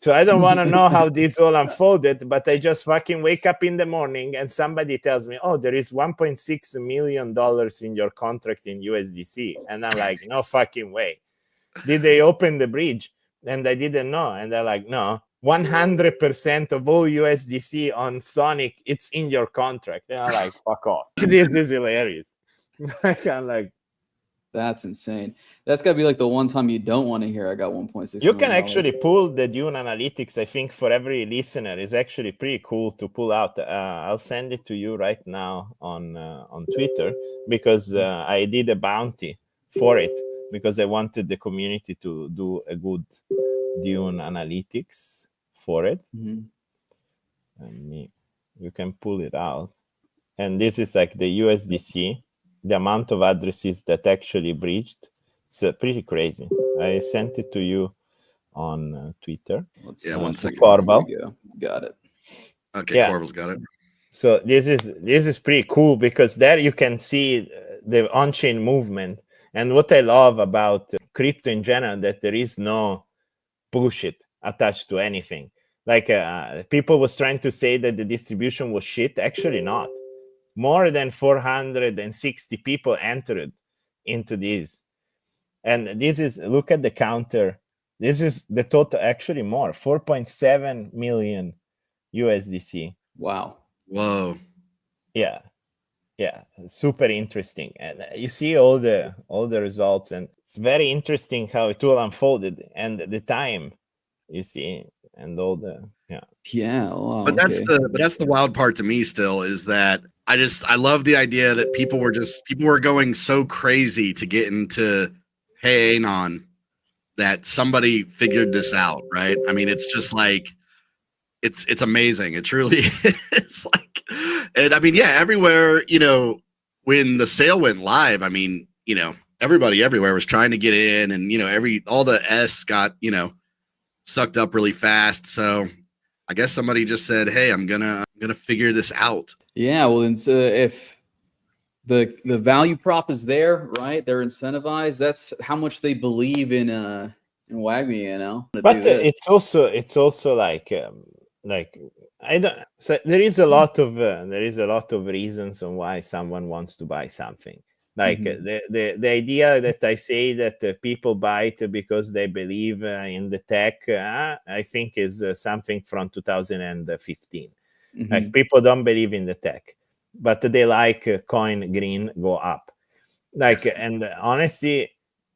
So I don't want to know how this all unfolded, but I just fucking wake up in the morning and somebody tells me, oh, there is $1.6 million in your contract in USDC. And I'm like, no fucking way. Did they open the bridge? And I didn't know. And they're like, no, 100% of all USDC on Sonic, it's in your contract. And I'm like, fuck off. This is hilarious. I'm like, that's insane. That's got to be like the one time you don't want to hear I got 1.6 You can actually pull the Dune analytics. I think for every listener is actually pretty cool to pull out. I'll send it to you right now on Twitter, because I did a bounty for it. because I wanted the community to do a good Dune analytics for it. And you can pull it out. And this is like the USDC, the amount of addresses that actually breached. It's pretty crazy. I sent it to you on Twitter. Yeah, 1 second. Corbel. There we go. Got it. Okay, Yeah. Corbel's got it. So this is pretty cool because there you can see the on-chain movement. And what I love about crypto in general, that there is no bullshit attached to anything. Like people was trying to say that the distribution was shit. Actually not. More than 460 people entered into this. And this is, look at the counter. This is the total, actually more, 4.7 million USDC. Wow. Whoa. Yeah. Super interesting. And you see all the results, and it's very interesting how it all unfolded and the time, you see, and all the Wow, but that's the wild part to me still, is that I love the idea that people were going so crazy to get into Hey Anon that somebody figured this out, right? I mean, it's just like it's amazing. It truly is. Like, and I mean, yeah, everywhere, when the sale went live, I mean, everybody everywhere was trying to get in, and all the S got sucked up really fast. So I guess somebody just said, "Hey, I'm gonna figure this out." Yeah, well, if the value prop is there, right? They're incentivized. That's how much they believe in WAGMI, But it's also like I don't. So there is a lot of reasons on why someone wants to buy something. Like the idea that I say that people buy it because they believe in the tech, I think is something from 2015. Like people don't believe in the tech, but they like coin green go up. Like, and honestly,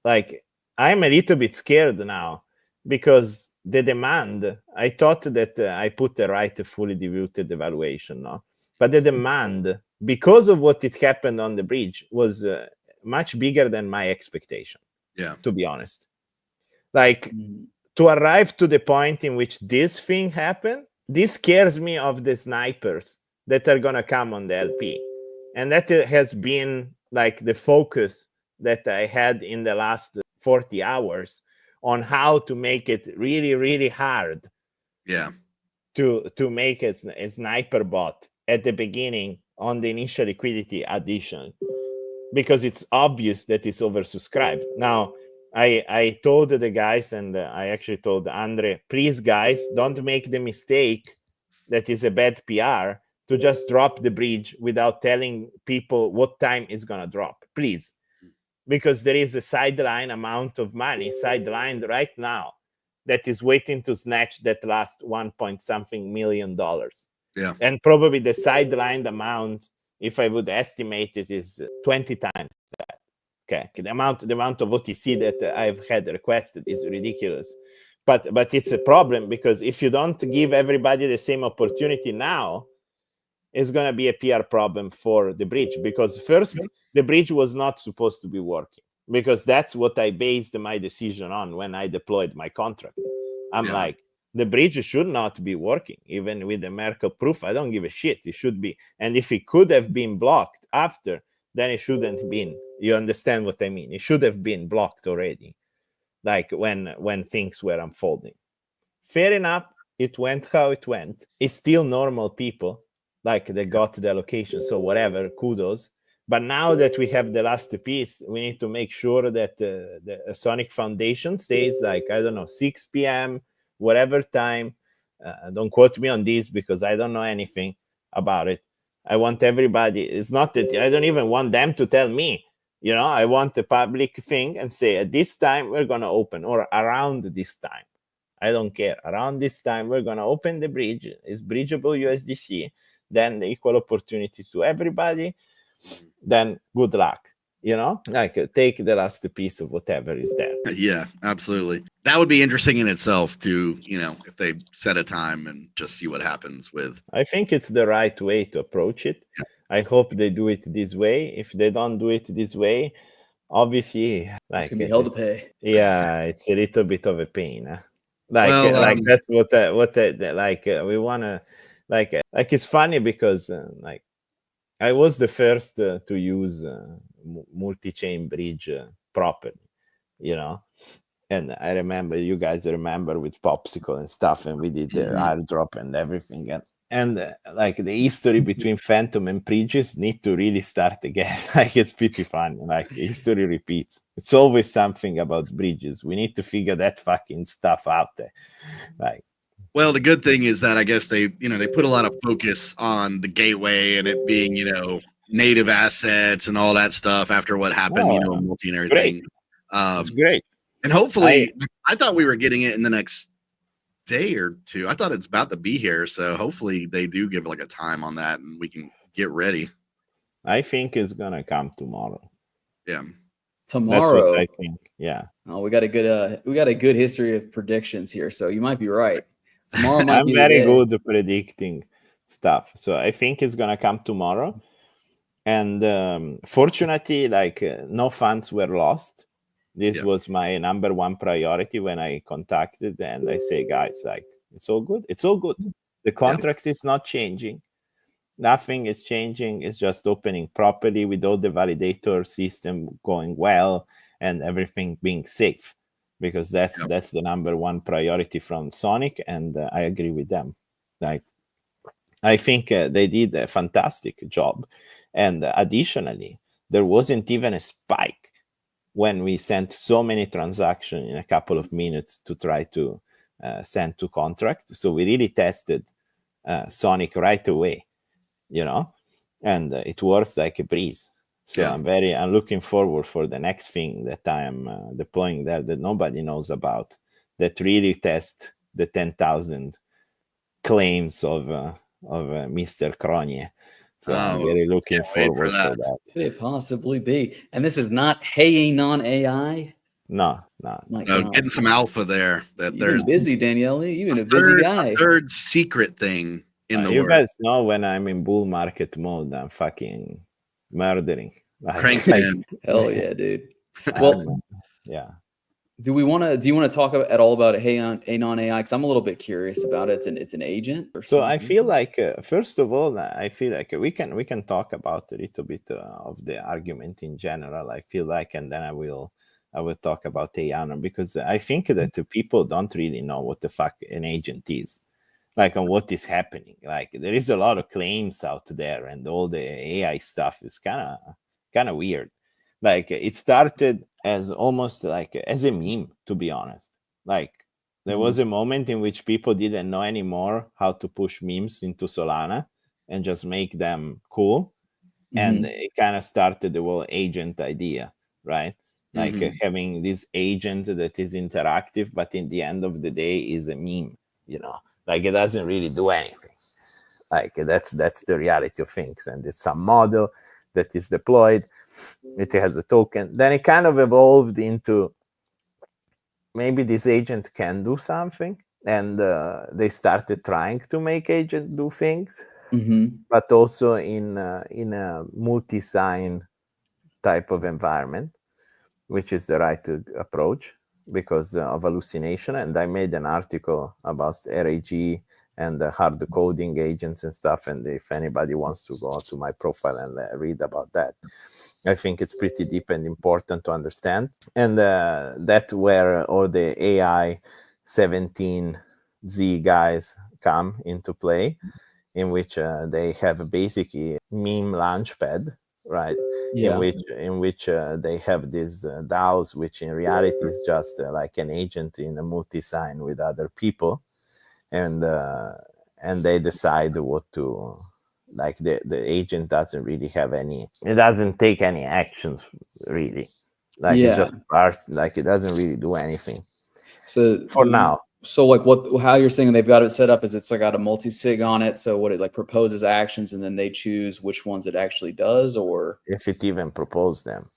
like I'm a little bit scared now because the demand, I thought that I put the right fully diluted evaluation, no? But the demand, because of what it happened on the bridge, was much bigger than my expectation. Yeah. To be honest. Like, to arrive to the point in which this thing happened, this scares me of the snipers that are going to come on the LP. And that has been like the focus that I had in the last 40 hours on how to make it really, really hard. Yeah. To make a sniper bot at the beginning on the initial liquidity addition, because it's obvious that it's oversubscribed. Now, I told the guys, and I actually told Andre, please, guys, don't make the mistake that is a bad PR to just drop the bridge without telling people what time it's going to drop, please. Because there is a sideline amount of money sidelined right now that is waiting to snatch that last $1.something million. Yeah. And probably the sidelined amount, if I would estimate it, is 20 times that. Okay. The amount of OTC that I've had requested is ridiculous. But it's a problem, because if you don't give everybody the same opportunity now, it's going to be a PR problem for the bridge. Because first, the bridge was not supposed to be working, because that's what I based my decision on when I deployed my contract. I'm like, the bridge should not be working, even with the Merkle proof. I don't give a shit. It should be. And if it could have been blocked after, then it shouldn't have been. You understand what I mean? It should have been blocked already, like when things were unfolding. Fair enough. It went how it went. It's still normal people, like they got the allocation. So whatever, kudos. But now that we have the last piece, we need to make sure that the Sonic Foundation stays like, I don't know, 6 p.m., whatever time. Don't quote me on this because I don't know anything about it. I want everybody. It's not that I don't even want them to tell me. I want a public thing and say at this time we're going to open, or around this time. I don't care. Around this time we're going to open the bridge. It's bridgeable USDC. Then the equal opportunity to everybody. Then good luck. Like take the last piece of whatever is there. Yeah, absolutely. That would be interesting in itself to, if they set a time and just see what happens with. I think it's the right way to approach it. Yeah. I hope they do it this way. If they don't do it this way, obviously, It's like gonna be hell to it's, pay. yeah, it's a little bit of a pain. Huh? Like, Well, that's we wanna like it's funny because like I was the first to use multi-chain bridge properly, you know. And I remember you guys remember with Popsicle and stuff, and we did the airdrop and everything. And like the history between Fantom and Bridges need to really start again. Like it's pretty funny. Like history repeats. It's always something about bridges. We need to figure that fucking stuff out there. Like, well, the good thing is that I guess they put a lot of focus on the gateway and it being, native assets and all that stuff after what happened, oh, multi and it's great. everything. It's great. And hopefully, I thought we were getting it in the next day or two. I thought it's about to be here, so hopefully they do give like a time on that and we can get ready. I think it's gonna come tomorrow. Yeah, tomorrow. That's what I think. Yeah. Oh, we got a good history of predictions here, so you might be right. Tomorrow might I'm be very the day. good at predicting stuff, so I think it's gonna come tomorrow. And fortunately, like no funds were lost. This was my number one priority when I contacted, and I say, guys, like it's all good. It's all good. The contract is not changing. Nothing is changing. It's just opening properly with all the validator system going well and everything being safe, because that's the number one priority from Sonic, and I agree with them. Like, I think they did a fantastic job, and additionally, there wasn't even a spike when we sent so many transactions in a couple of minutes to try to send to contract. So we really tested Sonic right away, and it works like a breeze. So I'm looking forward for the next thing that I am deploying that nobody knows about, that really test the 10,000 claims of Mr. Cronje. So I'm very looking forward for that. Could it possibly be? And this is not ANON AI? No. Getting some alpha there. You've been busy, Daniele. You've been a busy guy. Third secret thing in the you world. guys know when I'm in bull market mode, I'm fucking murdering. Hell yeah, dude. Well, yeah. Do you want to talk at all about ANON AI? Because I'm a little bit curious about it. It's an agent. So I feel like first of all, I feel like we can talk about a little bit of the argument in general. I feel like, and then I will talk about ANON, because I think that the people don't really know what the fuck an agent is, like, and what is happening. Like, there is a lot of claims out there, and all the AI stuff is kind of weird. Like, it started as almost like as a meme, to be honest. Like, there was a moment in which people didn't know anymore how to push memes into Solana and just make them cool. And it kind of started the whole agent idea, right? Like having this agent that is interactive, but in the end of the day is a meme, like it doesn't really do anything. Like, that's the reality of things. And it's some model that is deployed. It has a token. Then it kind of evolved into maybe this agent can do something, and they started trying to make agent do things, but also in a multi-sign type of environment, which is the right approach because of hallucination. And I made an article about RAG and the hard coding agents and stuff. And if anybody wants to go to my profile and read about that, I think it's pretty deep and important to understand. And that's where all the AI 17Z guys come into play, in which they have basically meme launchpad, right? Yeah. In which they have these DAOs, which in reality is just like an agent in a multi-sign with other people, and they decide what to. Like, the agent doesn't really have any. It doesn't take any actions really. Like, it's just parts. Like, it doesn't really do anything. So for now. So like how you're saying they've got it set up is it's like got a multi-sig on it. So what it like proposes actions and then they choose which ones it actually does, or if it even proposes them.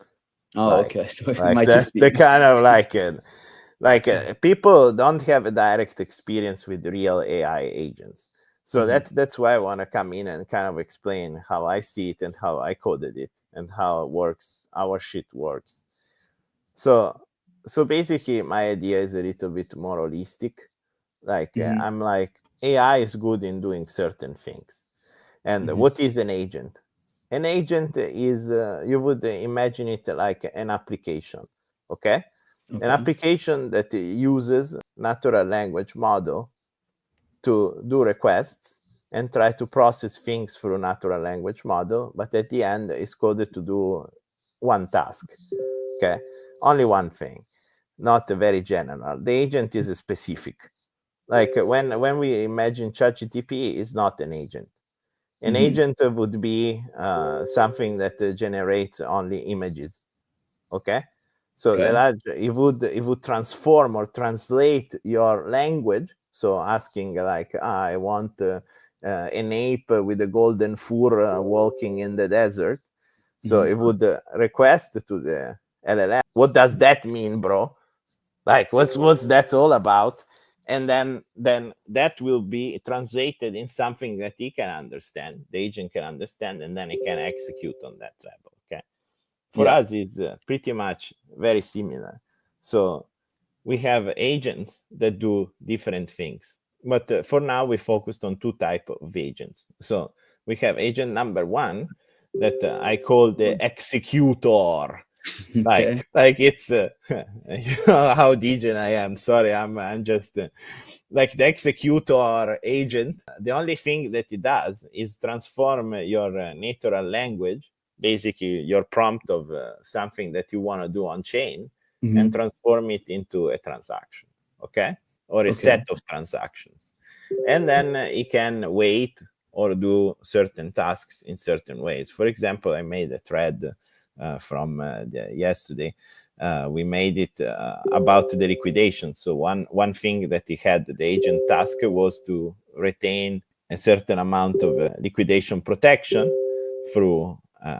Oh, okay. So it like might that's just be the kind of like people don't have a direct experience with real AI agents. So that's why I want to come in and kind of explain how I see it and how I coded it and how it works, our shit works. So basically, my idea is a little bit more holistic. Like I'm like, AI is good in doing certain things. And what is an agent? An agent is you would imagine it like an application. Okay, an application that uses natural language model to do requests and try to process things through natural language model, but at the end is coded to do one task. Okay, only one thing, not very general. The agent is specific. Like when we imagine ChatGPT is not an agent. An agent would be something that generates only images. Okay, so it would transform or translate your language. So asking like, I want an ape with a golden fur walking in the desert. So it would request to the LLM, what does that mean, bro? Like, what's that all about? And then that will be translated in something that he can understand, the agent can understand, and then he can execute on that level. Okay, for us is pretty much very similar. So we have agents that do different things, but for now we focused on two types of agents. So we have agent number one that I call the executor. Like it's you know how degen I am. Sorry, I'm just like the executor agent. The only thing that it does is transform your natural language, basically your prompt of something that you want to do on chain, and transform it into a transaction. Okay, or a set of transactions, and then it can wait or do certain tasks in certain ways. For example, I made a thread from yesterday. We made it about the liquidation. So one thing that he had, the agent task, was to retain a certain amount of liquidation protection through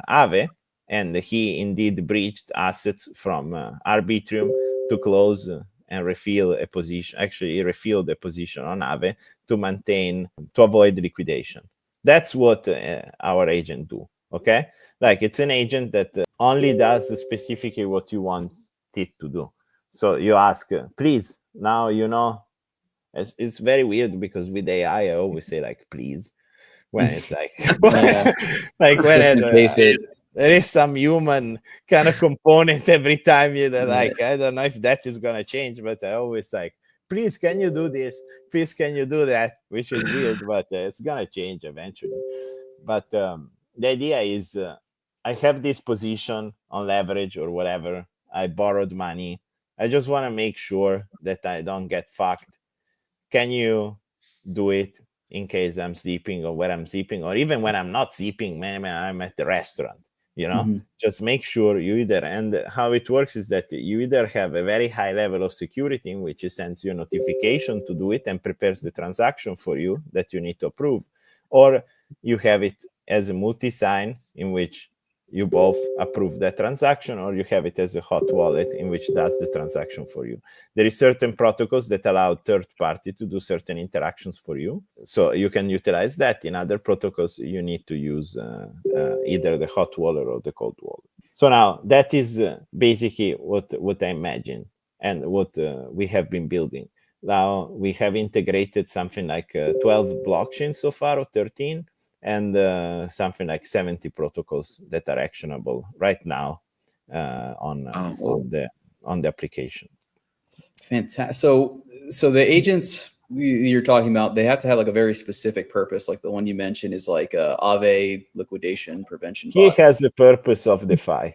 Aave, and he indeed breached assets from Arbitrium to close and refill a position. Actually, he refilled the position on Aave to avoid liquidation. That's what our agent do. Okay, like it's an agent that only does specifically what you want it to do. So you ask, please, now you know. It's very weird because with AI I always say like please when it's like like when there is some human kind of component every time you're like, I don't know if that is gonna change, but I always like, please, can you do this? Please, can you do that? Which is weird, but it's gonna change eventually. But the idea is I have this position on leverage or whatever. I borrowed money. I just want to make sure that I don't get fucked. Can you do it in case I'm sleeping or when I'm sleeping, or even when I'm not sleeping, man, I'm at the restaurant, you know? Just make sure you either, and how it works is that you either have a very high level of security in which it sends you a notification to do it and prepares the transaction for you that you need to approve, or you have it as a multi-sign in which you both approve that transaction, or you have it as a hot wallet in which does the transaction for you. There is certain protocols that allow third party to do certain interactions for you. So you can utilize that. In other protocols, you need to use either the hot wallet or the cold wallet. So now that is basically what I imagine and what we have been building. Now we have integrated something like 12 blockchains so far, or 13. And something like 70 protocols that are actionable right now on the application. Fantastic. So the agents you're talking about, they have to have like a very specific purpose. Like the one you mentioned is like Aave liquidation prevention. He has the purpose of DeFi.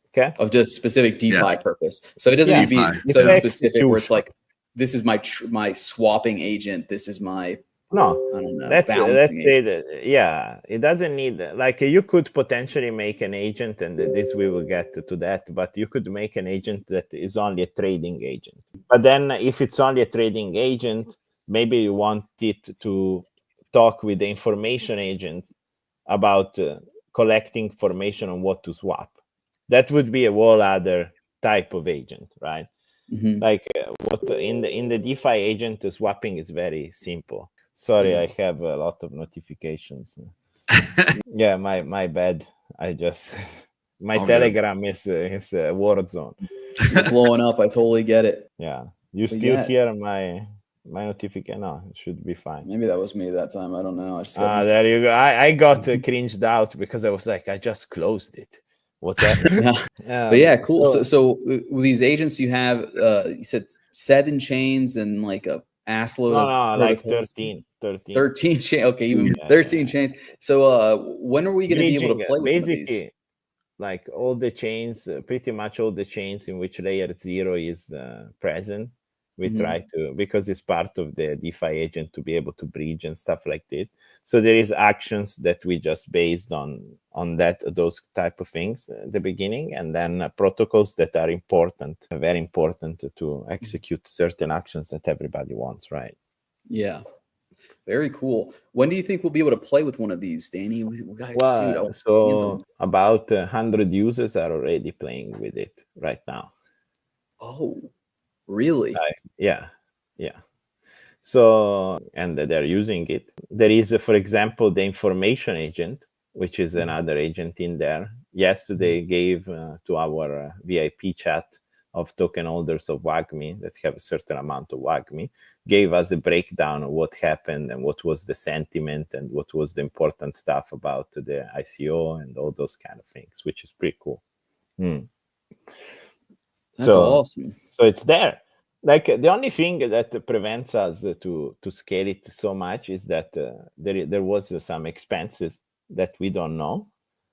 Okay. Of just specific DeFi purpose. So it doesn't need to be so specific where it's like, this is my swapping agent. This is my No, that's it. Yeah, it doesn't need, like, you could potentially make an agent, and this we will get to that, but you could make an agent that is only a trading agent. But then if it's only a trading agent, maybe you want it to talk with the information agent about collecting information on what to swap. That would be a whole other type of agent, right? Like what in the DeFi agent, the swapping is very simple. Sorry, I have a lot of notifications. Yeah, my bad. I just my Telegram is a war zone. You're blowing up. I totally get it. Yeah. You But still yeah. hear my notification? No, it should be fine. Maybe that was me that time. I don't know. I just got There you go. I got cringed out because I was like, I just closed it. What happened? But yeah, cool. So with these agents you have, you said 7 chains and like a ass load of like protocols. 13 chains. Okay, even 13 chains. So when are we going to be able to play with basically these? like all the chains, pretty much all the chains in which layer 0 is present. We try to, because it's part of the DeFi agent, to be able to bridge and stuff like this. So there is actions that we just based on those type of things at the beginning, and then protocols that are important, very important to execute certain actions that everybody wants, right? Yeah. Very cool. When do you think we'll be able to play with one of these, Danny? So about 100 users are already playing with it right now. Oh, really? Yeah. So, and they're using it. There is, for example, the information agent, which is another agent in there. Yesterday gave to our VIP chat of token holders of WAGMI that have a certain amount of WAGMI, gave us a breakdown of what happened and what was the sentiment and what was the important stuff about the ICO and all those kind of things, which is pretty cool. That's awesome. So it's there. Like the only thing that prevents us to scale it so much is that there was some expenses that we don't know,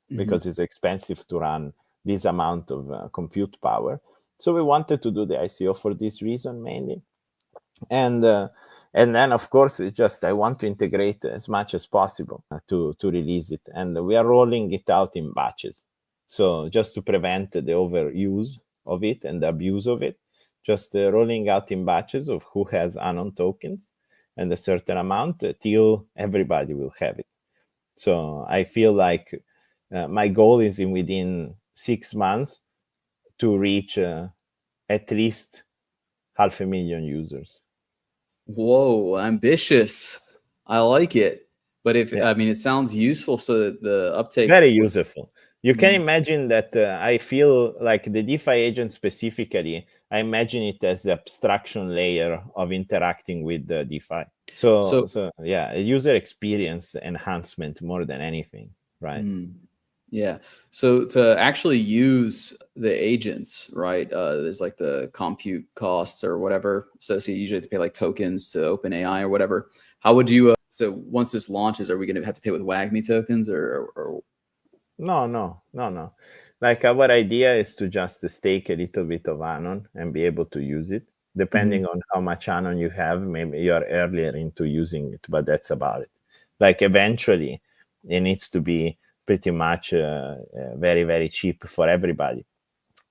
because it's expensive to run this amount of compute power. So we wanted to do the ICO for this reason mainly, and then of course I want to integrate as much as possible to release it, and we are rolling it out in batches. So just to prevent the overuse of it and the abuse of it, just rolling out in batches of who has ANON tokens and a certain amount till everybody will have it. So I feel like my goal is within 6 months to reach at least 500,000 users. Whoa, ambitious. I like it. But I mean, it sounds useful. So the uptake. Very useful. You can imagine that I feel like the DeFi agent specifically, I imagine it as the abstraction layer of interacting with the DeFi. So yeah, a user experience enhancement more than anything, right? Yeah. So to actually use the agents, right? There's like the compute costs or whatever associated. Usually to pay like tokens to OpenAI or whatever. How would you? So once this launches, are we going to have to pay with WAGMI tokens or? No. Like our idea is to just stake a little bit of ANON and be able to use it. Depending on how much ANON you have, maybe you are earlier into using it, but that's about it. Like eventually, it needs to be pretty much very, very cheap for everybody,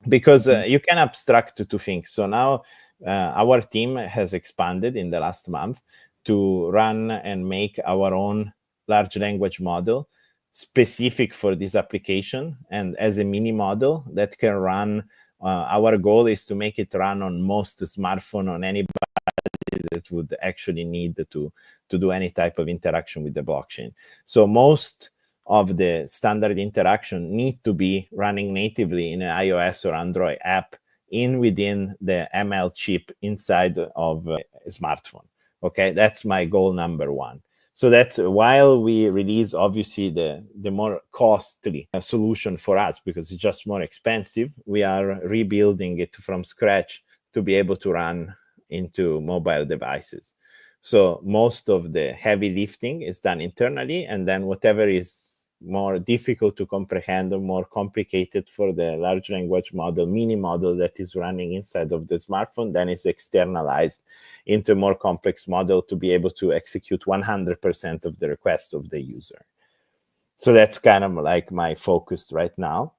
because you can abstract two things. So now our team has expanded in the last month to run and make our own large language model specific for this application, and as a mini model that can run. Our goal is to make it run on most smartphone, on anybody that would actually need to do any type of interaction with the blockchain. So most of the standard interaction need to be running natively in an iOS or Android app within the ML chip inside of a smartphone. Okay, that's my goal number one. So that's while we release, obviously, the more costly solution for us, because it's just more expensive, we are rebuilding it from scratch to be able to run into mobile devices. So most of the heavy lifting is done internally, and then whatever is more difficult to comprehend or more complicated for the large language model, mini model that is running inside of the smartphone, then it's externalized into a more complex model to be able to execute 100% of the requests of the user. So that's kind of like my focus right now.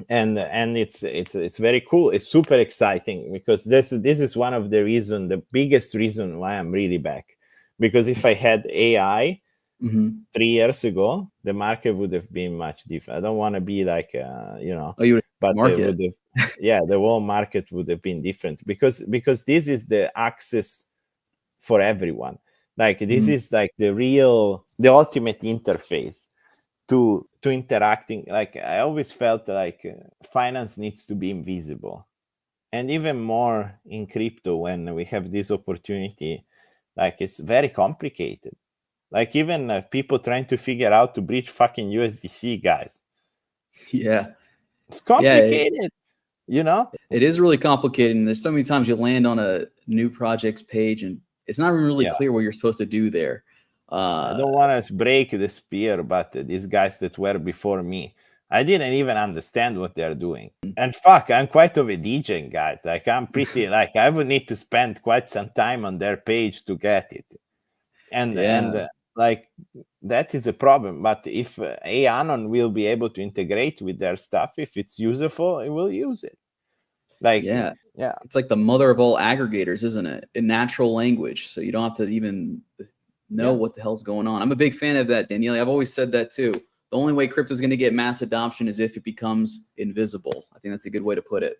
And it's very cool. It's super exciting, because this is one of the biggest reason why I'm really back. Because if I had AI 3 years ago, the market would have been much different. I don't want to be like, but the whole market would have been different, because this is the access for everyone. Like this is like the ultimate interface to interacting. Like I always felt like finance needs to be invisible, and even more in crypto when we have this opportunity. Like, it's very complicated. Like, even people trying to figure out to breach fucking USDC, guys. Yeah. It's complicated, you know? It is really complicated. And there's so many times you land on a new project's page and it's not really clear what you're supposed to do there. I don't want to break the spear, but these guys that were before me, I didn't even understand what they're doing. And fuck, I'm quite of a DJ, guys. Like, I'm pretty, like, I would need to spend quite some time on their page to get it. And like, that is a problem. But if ANON will be able to integrate with their stuff, if it's useful, it will use it. Like, yeah, it's like the mother of all aggregators, isn't it? In natural language, so you don't have to even know what the hell's going on. I'm a big fan of that, Daniele. I've always said that too. The only way crypto is going to get mass adoption is if it becomes invisible. I think that's a good way to put it.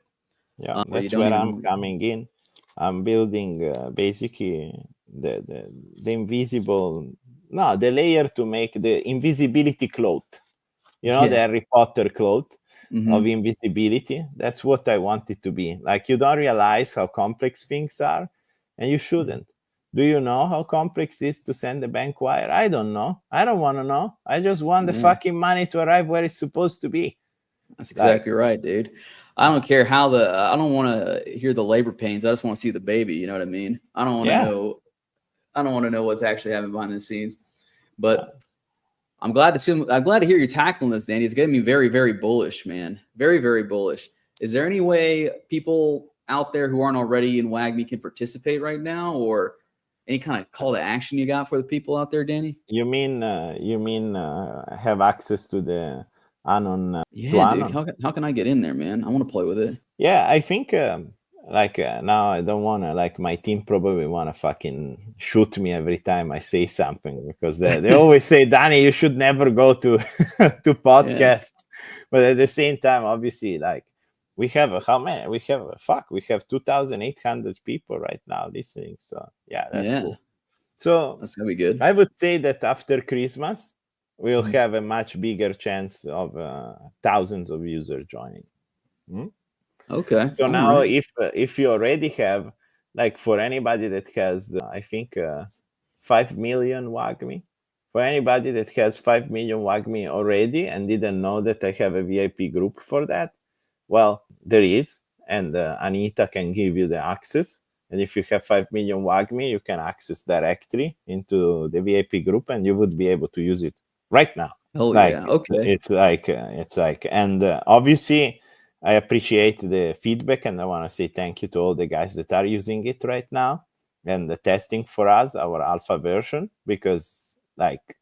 Yeah, that's where I'm coming in. I'm building basically the invisible, the layer to make the invisibility cloth. You know, the Harry Potter cloth of invisibility. That's what I want it to be. Like, you don't realize how complex things are, and you shouldn't. Do you know how complex it is to send a bank wire? I don't know. I don't want to know. I just want the fucking money to arrive where it's supposed to be. That's exactly right, dude. I don't care how I don't want to hear the labor pains. I just want to see the baby. You know what I mean? I don't want to know. I don't want to know what's actually happening behind the scenes. But I'm glad to hear you tackling this, Danny. It's getting me very, very bullish, man. Very, very bullish. Is there any way people out there who aren't already in WAGMI can participate right now, or any kind of call to action you got for the people out there, Danny? You mean have access to the ANON? Yeah, dude. How can I get in there, man? I want to play with it. Yeah, I think now I don't want to, like, my team probably want to fucking shoot me every time I say something, because they always say, Dani, you should never go to to podcasts. But at the same time, obviously, like, we have how many? We have 2,800 people right now listening. So that's cool. So that's gonna be good. I would say that after Christmas, we'll have a much bigger chance of thousands of users joining. Okay. So now, if you already have, like, for anybody that has, I think 5 million WAGMI, for anybody that has 5 million WAGMI already and didn't know that I have a VIP group for that, well, there is, and Anita can give you the access. And if you have 5 million WAGMI, you can access directly into the VIP group, and you would be able to use it right now. Oh, yeah. Okay. It's like, and obviously, I appreciate the feedback, and I want to say thank you to all the guys that are using it right now and the testing for us, our alpha version, because, like,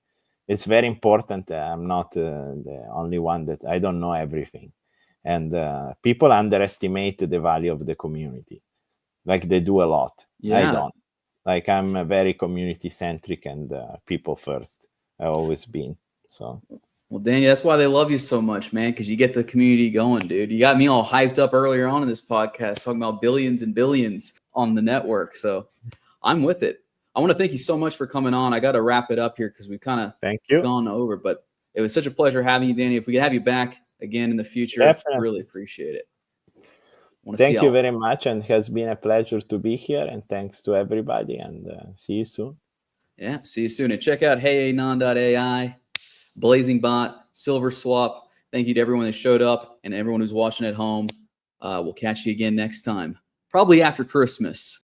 it's very important. I'm not the only one that I don't know everything. And people underestimate the value of the community. Like, they do a lot. I don't. Like, I'm very community centric and people first. I've always been. So. Well, Danny, that's why they love you so much, man, because you get the community going, dude. You got me all hyped up earlier on in this podcast talking about billions and billions on the network. So I'm with it. I want to thank you so much for coming on. I got to wrap it up here because we've kind of gone over, but it was such a pleasure having you, Danny. If we could have you back again in the future, I really appreciate it. Thank you very much, and it has been a pleasure to be here, and thanks to everybody, and see you soon. Yeah, see you soon. And check out ANON AI, Blazing Bot, Silverswap. Thank you to everyone that showed up and everyone who's watching at home. We'll catch you again next time, probably after Christmas.